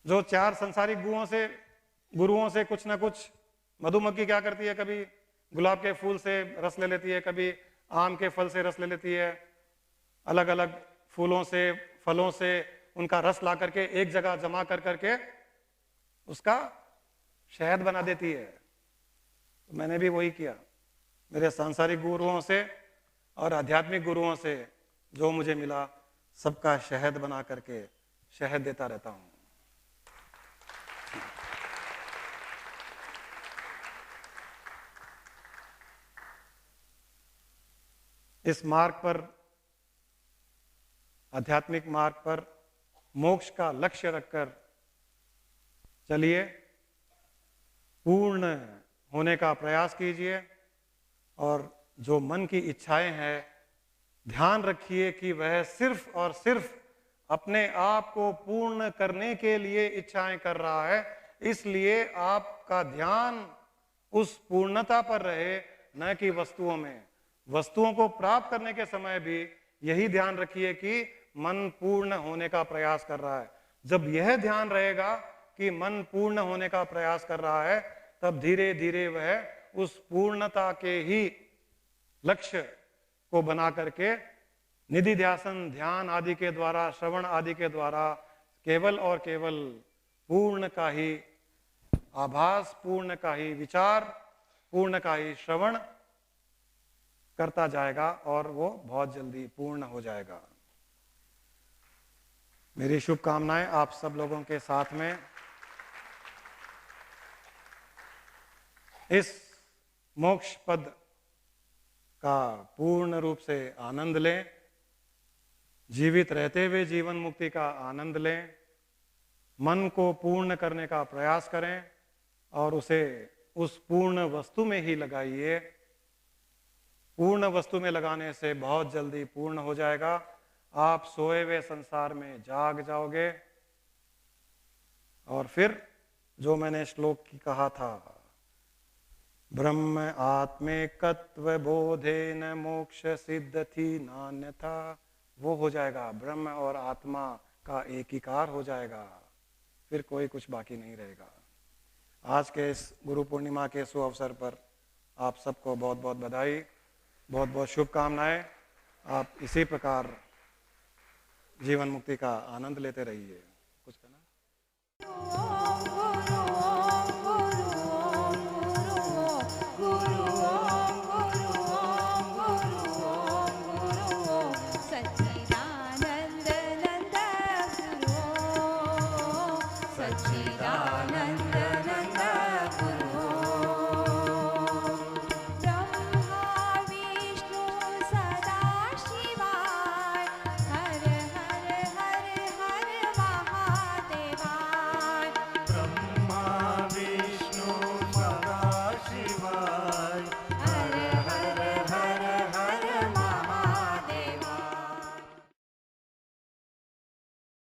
जो चार संसारिक गुरुओं से कुछ ना कुछ। मधुमक्खी क्या करती है, कभी गुलाब के फूल से रस ले लेती है, कभी आम के फल से रस ले लेती है, अलग अलग फूलों से फलों से उनका रस ला करके एक जगह जमा कर करके उसका शहद बना देती है। तो मैंने भी वही किया, मेरे सांसारिक गुरुओं से और आध्यात्मिक गुरुओं से जो मुझे मिला सबका शहद बना करके शहद देता रहता हूं। इस मार्ग पर, आध्यात्मिक मार्ग पर मोक्ष का लक्ष्य रखकर चलिए, पूर्ण होने का प्रयास कीजिए, और जो मन की इच्छाएं हैं ध्यान रखिए कि वह सिर्फ और सिर्फ अपने आप को पूर्ण करने के लिए इच्छाएं कर रहा है, इसलिए आपका ध्यान उस पूर्णता पर रहे, न कि वस्तुओं में। वस्तुओं को प्राप्त करने के समय भी यही ध्यान रखिए कि मन पूर्ण होने का प्रयास कर रहा है। जब यह ध्यान रहेगा कि मन पूर्ण होने का प्रयास कर रहा है, तब धीरे धीरे वह उस पूर्णता के ही लक्ष्य को बना करके निधि ध्यासन, ध्यान आदि के द्वारा, श्रवण आदि के द्वारा केवल और केवल पूर्ण का ही आभास, पूर्ण का ही विचार, पूर्ण का ही श्रवण करता जाएगा और वो बहुत जल्दी पूर्ण हो जाएगा। मेरी शुभकामनाएं आप सब लोगों के साथ में। इस मोक्ष पद का पूर्ण रूप से आनंद लें, जीवित रहते हुए जीवन मुक्ति का आनंद लें, मन को पूर्ण करने का प्रयास करें और उसे उस पूर्ण वस्तु में ही लगाइए। पूर्ण वस्तु में लगाने से बहुत जल्दी पूर्ण हो जाएगा। आप सोए हुए संसार में जाग जाओगे और फिर जो मैंने श्लोक की कहा था, ब्रह्म आत्मेकत्व बोधेन मोक्ष सिद्धति नान्यथा, वो हो जाएगा। ब्रह्म और आत्मा का एकीकार हो जाएगा, फिर कोई कुछ बाकी नहीं रहेगा। आज के इस गुरु पूर्णिमा के शुभ अवसर पर आप सबको बहुत बहुत बधाई, बहुत बहुत शुभकामनाएं। आप इसी प्रकार जीवन मुक्ति का आनंद लेते रहिए। कुछ कहना?